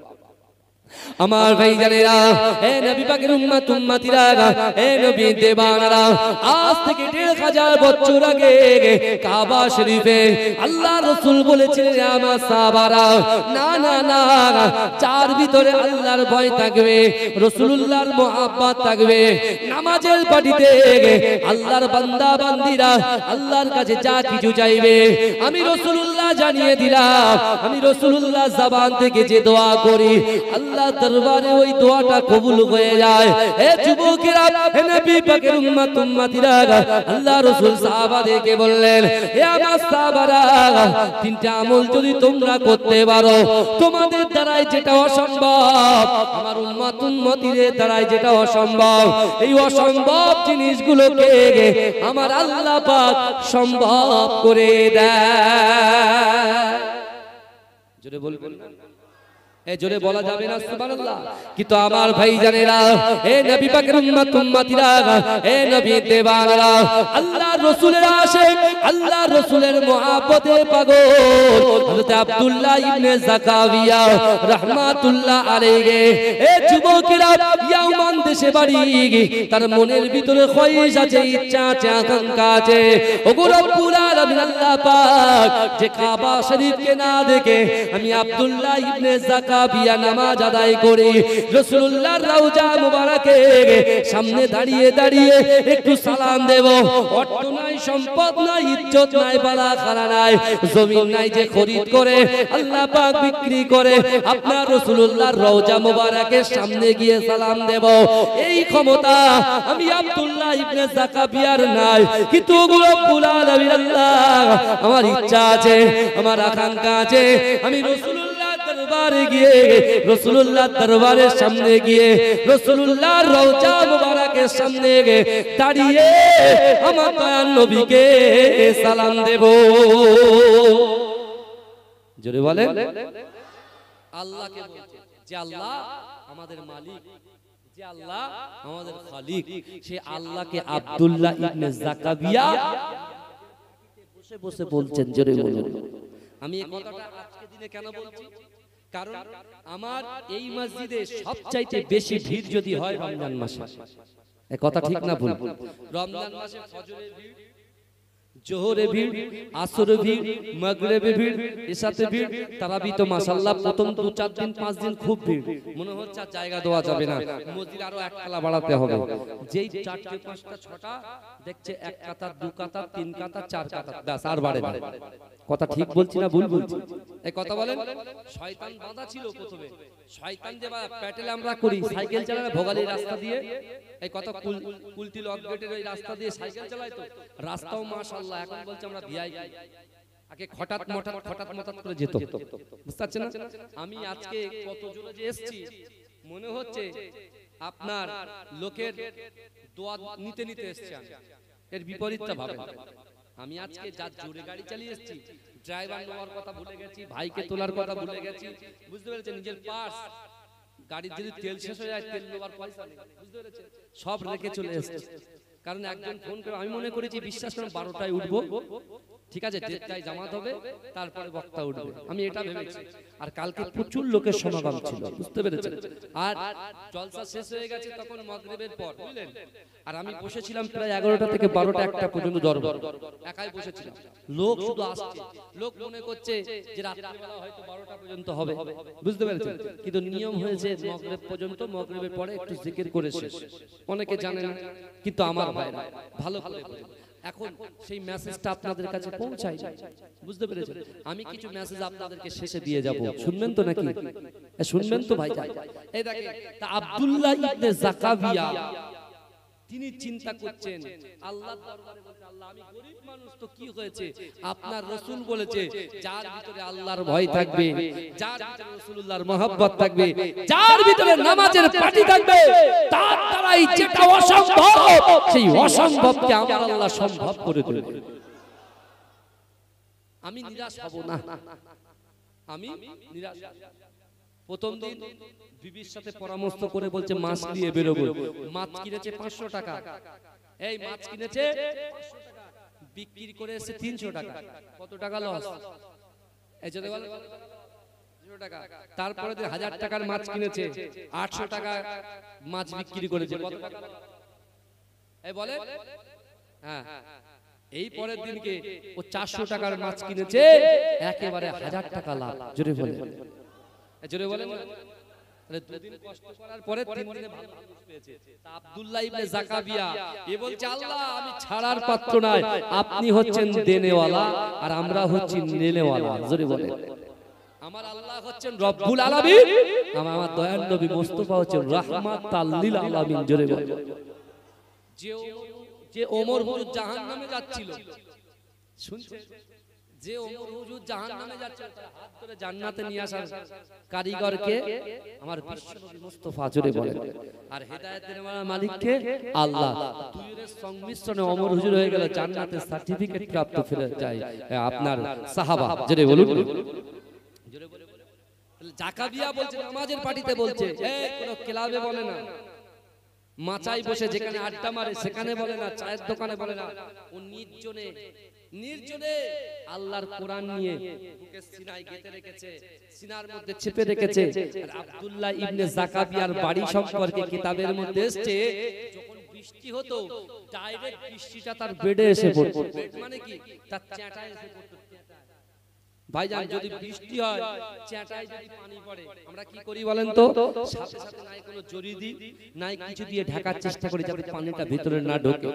আমার ভাইজানেরা, হে নবী পাকের উম্মত উম্মতিরা, হে নবী দেবানারা, আজ থেকে 1500 বছর আগে কাবা শরীফে আল্লাহ রাসূল বলেছিলেন আমার সাহাবারা, না না না, চার ভিতরে আল্লাহর ভয় থাকবে, রাসূলুল্লাহর মুহাব্বত থাকবে, নামাজের পাটিতে আল্লাহর বান্দা বান্দীরা আল্লাহর কাছে যা কিছু চাইবে আমি রাসূলুল্লাহ জানিয়ে দিলাম, আমি রাসূলুল্লাহ জবান থেকে যে দোয়া করি আল্লাহ দরবারে ওই দোয়াটা কবুল হয়ে যায়। হে যুবকেরা, হে নবী পাকের উম্মত উম্মতিরা, আল্লাহ রাসূল সাহাবাদেরকে বললেন, হে আমার সাহাবারা, 3টা আমল যদি তোমরা করতে পারো, তোমাদের দ্বারাই যেটা অসম্ভব, আমার উম্মত উম্মতিদের দ্বারাই যেটা অসম্ভব, এই অসম্ভব জিনিসগুলোকে আমার আল্লাহ পাক সম্ভব করে দেয়। জোরে বলবেন না? এই জোরে বলা যাবে না সুবহানাল্লাহ। কিন্তু আমার ভাই জানেরা, এ নবী পাকের উম্মত উম্মতিরা, এ নবী দেওয়ানরা, আল্লাহর রাসূলের আশিক, আল্লাহর রাসূলের মুহাব্বতে পাগল হযরত আব্দুল্লাহ ইবনে যাকারিয়া রাহমাতুল্লাহ আলাইহি, এ যুবকেরা, ইয়ামান দেশে বাড়ি, তার মনের ভিতরে খয়েশ আছে, ইচ্ছা আছে, আকাঙ্ক্ষা আছে। ওগো রব্বুল আলামিন আল্লাহ পাক, যে কাবা শরীফকে না দেখে আমি আব্দুল্লাহ ইবনে যাকারিয়া নামাজ আদায় করি, রাসূলুল্লাহর রওজা মুবারকে সামনে দাঁড়িয়ে দাঁড়িয়ে একটু সালাম দেব। অর্থ নাই, সম্পদ নাই, ইজ্জত নাই, বালা খানা নাই, জমিন নাই যে খরিদ করে আল্লাহ পাক বিক্রি করে আপনার রাসূলুল্লাহর রওজা মুবারকের সামনে গিয়ে সালাম দেব, এই ক্ষমতা আমি আব্দুল্লাহ ইবনে যাকারিয়ার নাই। কিন্তু রব্বুল আলামিন আল্লাহ, আমার ইচ্ছা আছে, আমার আকাঙ্ক্ষা আছে, আমি রাসূলুল্লাহর দরবারে গিয়ে, রাসূলুল্লাহর দরবারের সামনে গিয়ে, রাসূলুল্লাহর রওজা মুবারকের সামনে গিয়ে দাঁড়িয়ে আমার দয়ার নবীকে সালাম দেব। জোরে বলেন। আল্লাহকে বলছে যে আল্লাহ আমাদের মালিক, যে আল্লাহ আমাদের খালিক, সে আল্লাহকে আব্দুল্লাহ ইবনে যাকারিয়া বসে বসে বলছেন। জোরে বলুন। আমি এই কথাটা আজকে দিনে কেন বলছি? কারণ আমার এই মসজিদে সবচাইতে বেশি ভিড় যদি হয় রমজান মাসে। এই কথা ঠিক না ভুল? রমজান মাসে ফজরের ভিড়, জোহরে ভিড়, আসরে ভিড়, মাগরিবে ভিড়, ইশাতে ভিড়, তারাবি তো মাশাআল্লাহ প্রথম 2-4 দিন 5 দিন খুব ভিড়, মনে হচ্ছে আর জায়গা দেওয়া যাবে না, মসজিদ আরো এক কালা বাড়াতে হবে। যেই 4টে 5টা 6টা দেখছে, 1 কাতার 2 কাতার 3 কাতার 4 কাতার, ব্যাস আর বাড়ে না। কথা ঠিক বলছি না ভুল বলছি? এই কথা বলেন। শয়তান বাঁধা ছিল প্রথমে, শয়তান যে প্যাটেল আমরা করি, সাইকেল চালায় ভোগালীর রাস্তা দিয়ে, এই কথা কুলতি লক গেটের ওই রাস্তা দিয়ে সাইকেল চালায়, তো রাস্তাও মাশাআল্লাহ এখন বলছে আমরা ভিআইপি, আগে খটাত মটাত খটাত মটাত করে যেত, বুঝতে পারছেন না? আমি আজকে কত জোরে যে এসেছি, মনে হচ্ছে আপনার লোকের দোয়া নিতে নিতে এসেছি। এর বিপরীতটা ভাবেন। আমি আজকে যা জোরে গাড়ি চালিয়ে এসেছি, ড্রাইভার নেওয়ার কথা ভুলে গেছি, ভাইকে তোলার কথা ভুলে গেছি, বুঝতে পেরেছেন? নিজের পার্স, গাড়ির যদি তেল শেষ হয়ে যায়, তেল নেওয়ার পয়সা নেই, বুঝতে পেরেছেন? সব রেখে চলে এসেছি। কারণ একজন ফোন করে, আমি মনে করেছি বিশ্বাস করুন 12টায় উঠবো, ঠিক আছে, 1:30টায় জামাত হবে, তারপরে বক্তা উঠবে, আমি এটা ভেবেছি। আর কালকে প্রচুর লোকের সমাগম ছিল, বুঝতে পেরেছেন? আর জলসা শেষ হয়ে গেছে তখন মাগরিবের পর, বুঝলেন? আর আমি বসেছিলাম প্রায় 11টা থেকে 12টা 1টা পর্যন্ত দরবার, একাই বসেছিলাম। লোক শুধু আসছে, লোক মনে করছে যে রাত্রিবেলা হয়তো 12টা পর্যন্ত হবে, বুঝতে পেরেছেন? কিন্তু নিয়ম হয়েছে মাগরিব পর্যন্ত, মাগরিবের পরে একটু জিকির করে শেষ। অনেকে জানে না, কিন্তু আমার ভাইরা ভালো করে বোঝেন। এখন সেই মেসেজটা আপনাদের কাছে পৌঁছায়, বুঝতে পেরেছেন? আমি কিছু মেসেজ আপনাদেরকে শেষে দিয়ে যাব, শুনবেন তো নাকি? শুনবেন তো ভাই? এই দেখেন, তা আব্দুল্লাহ ইবনে যাকারিয়া তিনি চিন্তা করছেন, আল্লাহর দরবারে বলতে, আল্লাহ আমি গরীব মানুষ, তো কি হয়েছে? আপনার রাসূল বলেছে, যার ভিতরে আল্লাহর ভয় থাকবে, যার ভিতরে রাসূলুল্লাহর মহব্বত থাকবে, যার ভিতরে নামাজের পাটি থাকবে, তার দ্বারাই যেটা অসম্ভব, সেই অসম্ভবকে আমার আল্লাহ সম্ভব করে দেবে। আমি নিরাশ হব না, আমি নিরাশ। প্রথম দিন বিবির সাথে পরামর্শ করে বলছে মাছ নিয়ে বেরোবো। মাছ কিনেছে 500 টাকা, এই মাছ কিনেছে 500 টাকা, বিক্রি করে এসে 300 টাকা। কত টাকা লস? এই যে বলে 300 টাকা। তারপরে 1000 টাকার মাছ কিনেছে, 800 টাকা মাছ বিক্রি করেছে। কত টাকা? এই বলে, হ্যাঁ। এই পরের দিনকে ও 400 টাকার মাছ কিনেছে, একেবারে 1000 টাকা লাভ। জোরে বলে, জোরে বলেন। তাহলে 2 দিন কষ্ট করার পরে 3 দিনে ভালো মানুষ পেয়েছে। তা আব্দুল্লাহ ইবনে যাকারিয়া এ বলছে, আল্লাহ আমি ছাড়ার পাত্র নয়, আপনি হচ্ছেন দেনেওয়ালা আর আমরা হচ্ছি নেনেওয়ালা। জোরে বলেন। আমার আল্লাহ হচ্ছেন রব্বুল আলামিন, আমার দয়ার নবী মুস্তাফা হচ্ছেন রাহমাতাল লিল আলামিন। জোরে বলেন। যে ওমর হুজুর জাহান্নামে যাচ্ছিল, শুনছেন? যে ওমর হুজুর জাহান্নামে যাচ্ছিল, তার হাত ধরে জান্নাতে নিয়ে আসার কারিগরকে আমার বিশ্বনবী মুস্তাফা। জোরে বলেন। আর হেদায়েতের মালিককে আল্লাহ। দুইয়ের সংমিশ্রণে ওমর হুজুর হয়ে গেল জান্নাতের সার্টিফিকেট প্রাপ্ত ফিরে যায় আপনার সাহাবা। জোরে বলুন। জোরে বলে। জাকাবিয়া বলছে নামাজের পার্টিতে বলছে, এই কোন ক্লাবে বলে না, মাচাই বসে যেখানে আড্ডা মারে সেখানে বলে না, চায়ের দোকানে বলে না, ও নির্জনে নির্জনে আল্লাহর কোরআন নিয়ে বুকে সিনায় গেঁথে রেখেছে, সিনার মধ্যে চেপে রেখেছে। আর আব্দুল্লাহ ইবনে জাকাবিয়ার বাড়ি সম্পর্কে কিতাবের মধ্যে এসেছে, যখন বৃষ্টি হতো ডাইরেক্ট বৃষ্টিটা তার বেডে এসে পড়তো। বেড মানে কি? তার চ্যাটায় এসে পড়তো। ভাইজান যদি বৃষ্টি হয়, চ্যাটায় যদি পানি পড়ে, আমরা কি করি বলেন তো? সাথে সাথে নাই কোনো জড়ি দিই, নাই কিছু দিয়ে ঢাকার চেষ্টা করি যাতে পানিটা ভিতরে না ঢোকে।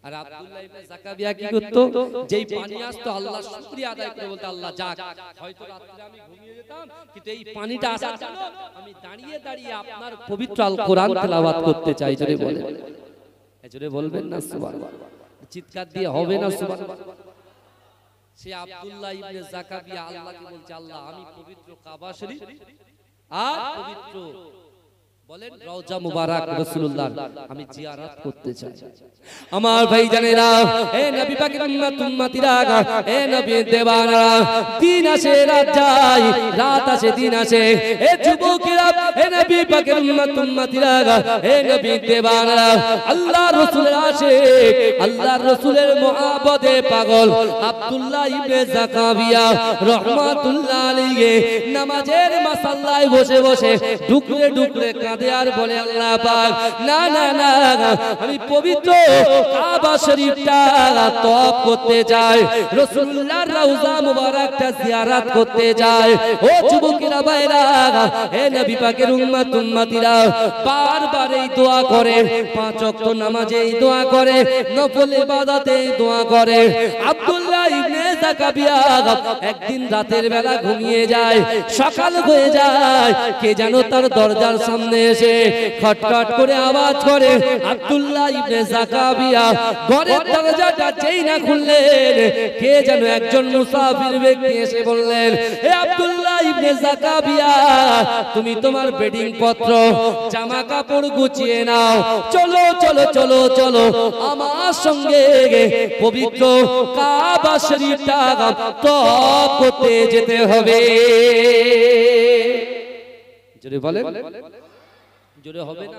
আর আব্দুল্লাহ ইবনে জাকাবিয়া কি করতো? যেই পানি আসতো আল্লাহর শুকরিয়া আদায় করে বলতো, আল্লাহ যাক, হয়তো রাতে আমি ঘুমিয়ে যেতাম, কিন্তু এই পানিটা আসার জন্য আমি দাঁড়িয়ে দাঁড়িয়ে আপনার পবিত্র আল কোরআন তেলাওয়াত করতে চাই। জোরে বলেন, জোরে বলবেন না সুবহানাল্লাহ, চিৎকার দিয়ে হবে না সুবহানাল্লাহ। সে আব্দুল্লাহ ইবনে জাকাবিয়া আল্লাহকে বলছে, আল্লাহ আমি পবিত্র কাবা শরীফ আর পবিত্র বলেন রওজা মুবারক রাসূলুল্লাহ আমি জিয়ারত করতে চাই। আমার ভাইজানেরা, এ নবী পাকের উম্মতিরা, এ নবী দেওয়ানা, দিন আসে রাত যায়, রাত আসে দিন আসে। এ যুবকেরা, এ নবী পাকের উম্মতিরা, এ নবী দেওয়ানা, আল্লাহর রাসূলের আশিক, আল্লাহর রাসূলের মুহাব্বতে পাগল আব্দুল্লাহ ইবনে জাকাবিয়া রাহমাতুল্লাহ আলাইহি নামাজের মাসাল্লায় বসে বসে ডুকরে ডুকরে কাঁদে আর বলে, আল্লাহ পাক, না না না, আমি পবিত্র কাবা শরীফটা তওয়াফ করতে চাই, রাসূলুল্লাহর রওজা মুবারকটা জিয়ারত করতে চাই। ও যুবকেরা ভাইরা, হে নবী পাকের উম্মতিরা, বারবার এই দোয়া করে, পাঁচ ওয়াক্ত নামাজে এই দোয়া করে, নফল ইবাদতে এই দোয়া করে। আব্দুল্লাহ ইবনে জাকাবিয়া একদিন রাতের বেলা ঘুমিয়ে যায়, সকাল হয়ে যায়, কে যেন তার দরজার সামনে এসে খটখট করে আওয়াজ করে। আব্দুল্লাহ ইবনে জাকাবিয়া ঘরের দরজাটা যেই না খুললেন, কে যেন একজন মুসাফির ব্যক্তি এসে বললেন, হে আব্দুল্লাহ ইবনে জাকাবিয়া, তুমি তোমার বেডিং পত্র জামা কাপড় গুছিয়ে নাও, চলো চলো চলো চলো আমার সঙ্গে পবিত্র কাবা শরীফটা তওয়াফ করতে যেতে হবে। জোরে বলেন, জোরে হবে না?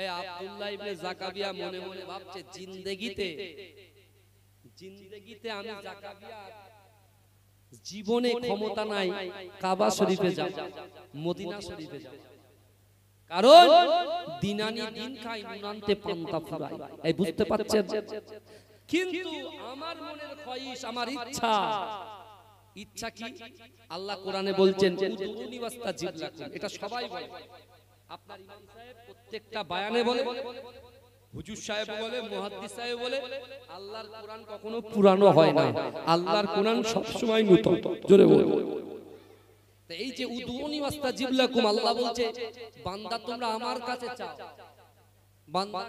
এই আব্দুল্লাহ ইবনে জাকাবিয়া মনে মনে ভাবছে, জিন্দেগিতে আমি জাকাবিয়া জীবনে ক্ষমতা নাই কাবা শরীফে যাব, মদিনা শরীফে যাব, কারণ দিনানি দিন খাই, নুনান্তে পান্তা ফুরাই। এই বুঝতে পারছেন? কিন্তু আমার মনের খয়েশ, আমার ইচ্ছা, ইচ্ছা কি? আল্লাহ কোরআনে বলছেন, উদুনি ওয়াস্তাজিবলাকুম, এটা সবাই বলে। আপনার ইমাম সাহেব প্রত্যেকটা বয়ানে বলে, হুজুর সাহেব বলে, মুহাদ্দিস সাহেব বলে, আল্লাহর কোরআন কখনো পুরানো হয় না, আল্লাহর কোরআন সব সময় নতুন। জোরে বলুন। তো এই যে উদুনি ওয়াস্তাজিবলাকুম, আল্লাহ বলছে, বান্দা তোমরা আমার কাছে চাও, বান্দা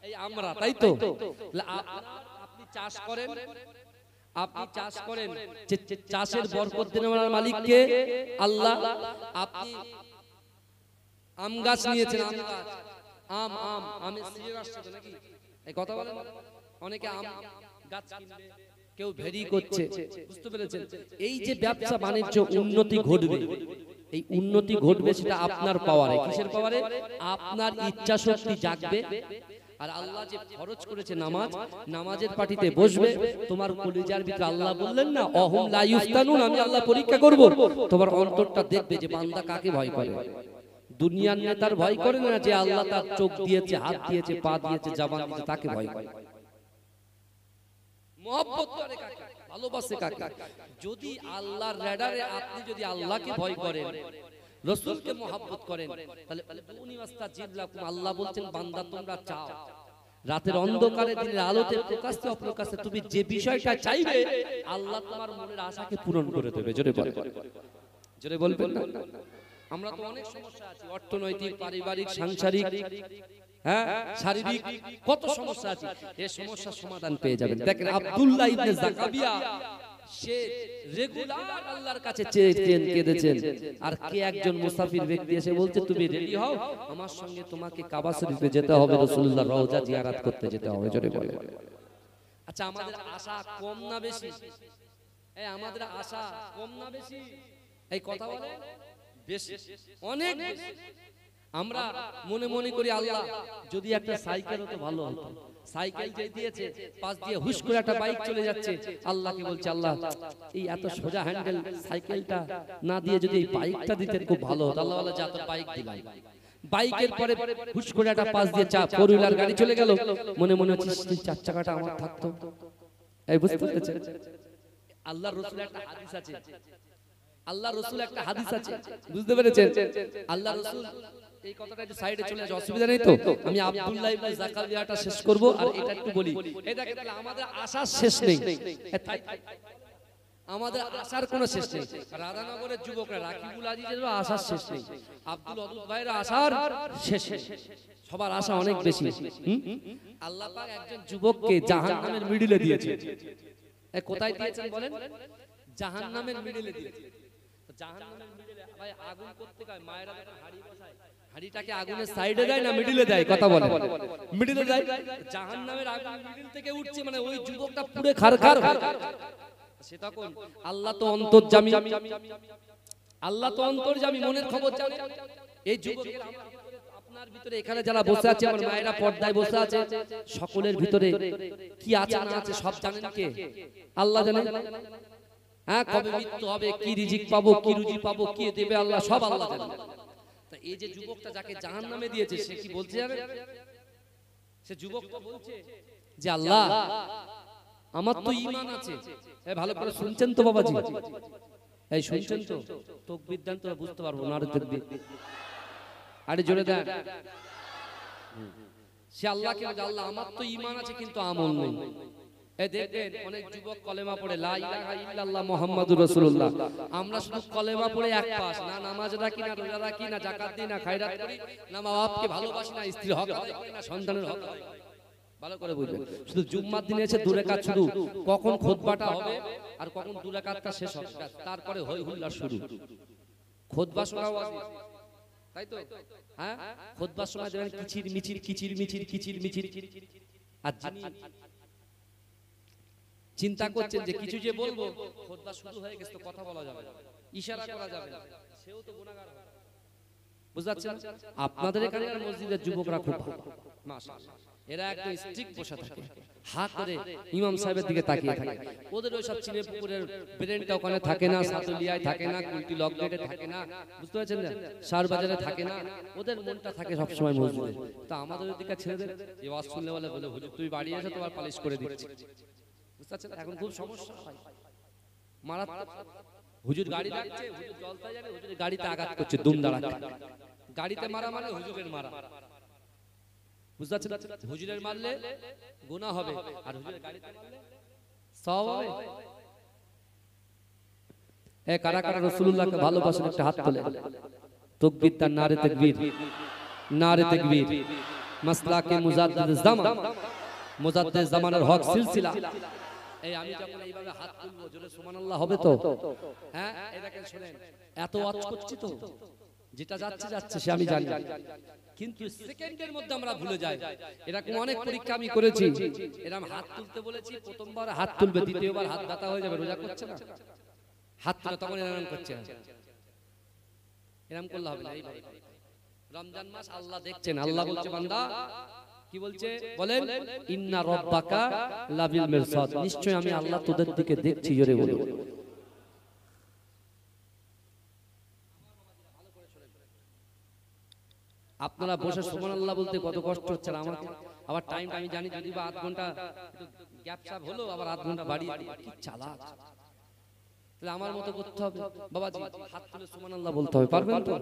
এই আমরা, তাই তো? আপনি চাষ করেন, আপনি চাষ করেন, চাষের বরকত দেন আমার মালিককে আল্লাহ। আপনি আম গাছ নিয়েছেন, আম গাছ, আম আম আমের সিজন আসছে তো নাকি? এই কথা বলেন, অনেকে আম গাছ কিনবে, কেউ ভেরি করছে, বুঝতে পেরেছেন? এই যে ব্যবসা বাণিজ্য উন্নতি ঘটবে, এই উন্নতি ঘটবে সেটা আপনার পাওয়ারে। কিসের পাওয়ারে? আপনার ইচ্ছা শক্তি জাগবে। আর আল্লাহ যে ফরজ করেছে নামাজ, নামাজের পার্টিতে বসবে, তোমার কলিজার ভিতরে আল্লাহ বললেন না, অহুম লা ইফতানুন, আমি আল্লাহ পরীক্ষা করব, তোমার অন্তরটা দেখবে যে বান্দা কাকে ভয় করে। দুনিয়ার নেতার ভয় করে না, যে আল্লাহ তার চোখ দিয়েছে, হাত দিয়েছে, পা দিয়েছে, জবান দিয়েছে, তাকে ভয় করে। মহব্বত করে কাকে? ভালোবাসে কাকে? যদি আল্লাহর রাডারে আপনি যদি আল্লাহকে ভয় করেন, রাসূলকে মহব্বত করেন, তাহলে উদুনি ওয়াস্তাজিবলাকুম, আল্লাহ বলছেন, বান্দা তোমরা চাও, রাতের অন্ধকারে দিনের আলোতে প্রকাশ্যে অপ্রকাশ্যে তুমি যে বিষয়টা চাইবে, আল্লাহ তোমার মনের আশাকে পূরণ করে দেবে। জোরে বলেন, জোরে বলবেন না? আমরা তো অনেক সমস্যা আছে, অর্থনৈতিক, পারিবারিক, সাংসারিক, হ্যাঁ শারীরিক, কত সমস্যা আছে। এই সমস্যার সমাধান পেয়ে যাবেন। দেখেন আব্দুল্লাহ ইবনে জাকাবিয়া সে রেগুলার আল্লাহর কাছে চেয়েছেন, কেঁদেছেন, আর কে একজন মুসাফির ব্যক্তি এসে বলছে, তুমি রেডি হও, আমার সঙ্গে তোমাকে কাবা শরীফে যেতে হবে, রাসূলুল্লাহর রওজা জিয়ারত করতে যেতে হবে। জোরে বলে। আচ্ছা, আমাদের আশা কম না বেশি? আমাদের আশা কম না বেশি? এই কথা বলে বেশি, অনেক বেশি। আমরা মনে মনে করি আল্লাহ যদি একটা সাইকেল হতো ভালো হতো। সাইকেল যে দিয়েছে, পাশ দিয়ে হুশ করে একটা বাইক চলে যাচ্ছে, আল্লাহকে বলছে আল্লাহ এই এত সোজা হ্যান্ডেল সাইকেলটা না দিয়ে যদি এই বাইকটা দিতেন খুব ভালো হতো। আল্লাহ বলে যা তোর বাইক দিলাম। বাইকের পরে হুশ করে একটা পাশ দিয়ে ফোর হুইলার গাড়ি চলে গেল, মনে মনে হচ্ছে চার চাকাটা আমার থাকতো। এই বুঝতে পেরেছেন? আল্লাহ রাসূল একটা হাদিস আছে, আল্লাহ রাসূল একটা হাদিস আছে, বুঝতে পেরেছেন? আল্লাহ রাসূল এই কথাটা একটু সাইডে চলে আসে, অসুবিধা নেই তো। আমি আব্দুল্লাহ ইবনে যাকারিয়াটা শেষ করব আর এটা একটু বলি। এই দেখেন তাহলে আমাদের আশার শেষ নেই, আমাদের আশার কোনো শেষ নেই। রাধানগরের যুবকরা রাকিবুল আজিজেরও আশার শেষ নেই, আব্দুল ওদুদ ভাইয়ের আশার শেষ নেই, সবার আশা অনেক বেশি। আল্লাহ পাক একজন যুবককে জাহান্নামের মিডলে দিয়েছে। কোথায় দিয়েছেন বলেন? জাহান্নামের মিডলে দিয়েছে। জাহান্নামের মিডলে ভাই আগুন করতে হয়, মায়েরা যখন হাড়ি বসায় হাড়িটাকে আগুনের সাইডে দেয় না মিডলে দেয়? কথা বলে মিডলে দেয়। জাহান্নামের আগুন মিডল থেকে উঠছে, মানে ওই যুবকটা পুরো খারখার। সেটা কোন? আল্লাহ তো অন্তর্যামী, আল্লাহ তো অন্তর্যামী, মনের খবর জানে। এই যুবকের আপনার ভিতরে এখানে যারা বসে আছে, আমার মায়েরা পর্দায় বসে আছে, সকলের ভিতরে কি আছে না আছে সব জানেন কে? আল্লাহ জানেন। হ্যাঁ, কবে মৃত্যু হবে, কি রিজিক পাবো, কি রুজি পাবো, কে দেবে আল্লাহ, সব আল্লাহ জানেন। তা এই যে যুবকটা যাকে জাহান্নামে দিয়েছে, সে কি বলছে জানেন? সে যুবকটা বলছে যে আল্লাহ আমার তো ঈমান আছে। এই ভালো করে শুনছেন তো বাবাজি? এই শুনছেন তো? তাকবীর দেন তো বুঝতে পারবো না। আরে তাকবীর, আরে জোরে দেন। সে আল্লাহকে বলে আল্লাহ আমার তো ঈমান আছে কিন্তু আমল নেই। এই দেখবেন অনেক যুবক কলেমা পড়ে লা ইলাহা ইল্লাল্লাহ মুহাম্মাদুর রাসূলুল্লাহ, আমরা শুধু কলেমা পড়ে এক পাশ, না নামাজ রাখি, না রোজা রাখি, না যাকাত দিই, না খায়রাত করি, না মা বাপকে ভালোবাসি, না স্ত্রীর হক আদায় করি, না সন্তানের হক আদায় করি। ভালো করে বুঝবেন, শুধু জুম্মার দিনে এসে দুই রাকাত, শুধু কখন খুতবাটা হবে আর কখন দুই রাকাতটা শেষ হবে, তারপরে হই হুল্লা শুরু। খুতবা শোনাও আছে, তাই তো? হ্যাঁ, খুতবার সময় দেখেন কিচির মিচির কিচির মিচির কিচির মিচির। আর যিনি চিন্তা করছেন যে কিছু যে বলবো, খুতবা শুরু হয়ে গেছে তো কথা বলা যাবে না, ইশারা করা যাবে না, সেও তো গুনাহগার হবে। বুঝাচ্ছেন? আপনাদের এখানে মসজিদের যুবকরা খুব ভালো, মাশাআল্লাহ। এরা একদম স্ট্রিক্ট বসে থাকে, হাত ধরে ইমাম সাহেবের দিকে তাকিয়ে থাকে। ওদের ওই সব চিনে পুকুরের ব্রেনটা ওখানে থাকে না, সাতুলিয়ায় থাকে না, কুলটি লক গেটে থাকে না, বুঝতে পারছেন না, শাহর বাজারে থাকে না, ওদের মনটা থাকে সব সময় মসজিদে। তা আমাদের ওদিকে ছেলেদের এই ওয়াজ শুনলে বলে হুজুর তুই বাড়ি এসে তোমার পালিশ করে দিচ্ছি। বুঝতে পারছেন? এখন খুব সমস্যা হয়, মারাত্মক। হুজুর গাড়ি লাগছে, হুজুর জলতা যাবে, হুজুরের গাড়িতে আঘাত করছে দুমদাড়াক, গাড়িতে মারা মানে হুজুরের মারা। বুঝতে পারছেন? হুজুরের মারলে গুনাহ হবে আর হুজুরের গাড়িতে মারলে সওয়াব হবে। এ কারা কারা রাসূলুল্লাহকে ভালোবাসেন একটা হাত তোলে। তাকবীর, তার নারে তাকবীর, নারে তাকবীর। মাসলাকে মুজাদ্দিদ জামান, মুজাদ্দিদ জামানের হক সিলসিলা। এই আমি যখন এইভাবে হাত তুলবো জোরে সুবহানাল্লাহ হবে তো? হ্যাঁ, এই দেখেন শুনেন, এত ওয়াজ করছি তো, যেটা যাচ্ছে যাচ্ছে সে আমি জানি, কিন্তু সেকেন্ডের মধ্যে আমরা ভুলে যাই। এরকম অনেক পরীক্ষা আমি করেছি, এরকম হাত তুলতে বলেছি, প্রথমবার হাত তুলবে, দ্বিতীয়বার হাত ব্যথা হয়ে যাবে, রোজা করছে না, হাত তুলে তখন এরকম করছে না, এরকম করলে হবে না। এইভাবে রমজান মাস আল্লাহ দেখছেন, আল্লাহ বলছে বান্দা কি বলছে বলেন, ইন্না রাব্বাকা লাবিল মিরসাদ, নিশ্চয় আমি আল্লাহ তোদের দিকে দেখছি। জোরে বলো। আপনারা বসে সুবহানাল্লাহ বলতে কত কষ্ট হচ্ছে আমাকে, আবার টাইমটা আমি জানি যদি বা আধ ঘন্টা গ্যাপ স্যাপ হলো, আবার আধ ঘন্টা বাড়ি, কি চালাক। তাহলে আমার মতো করতে হবে বাবাজি, হাত তুলে সুবহানাল্লাহ বলতে হবে, পারবেন তো?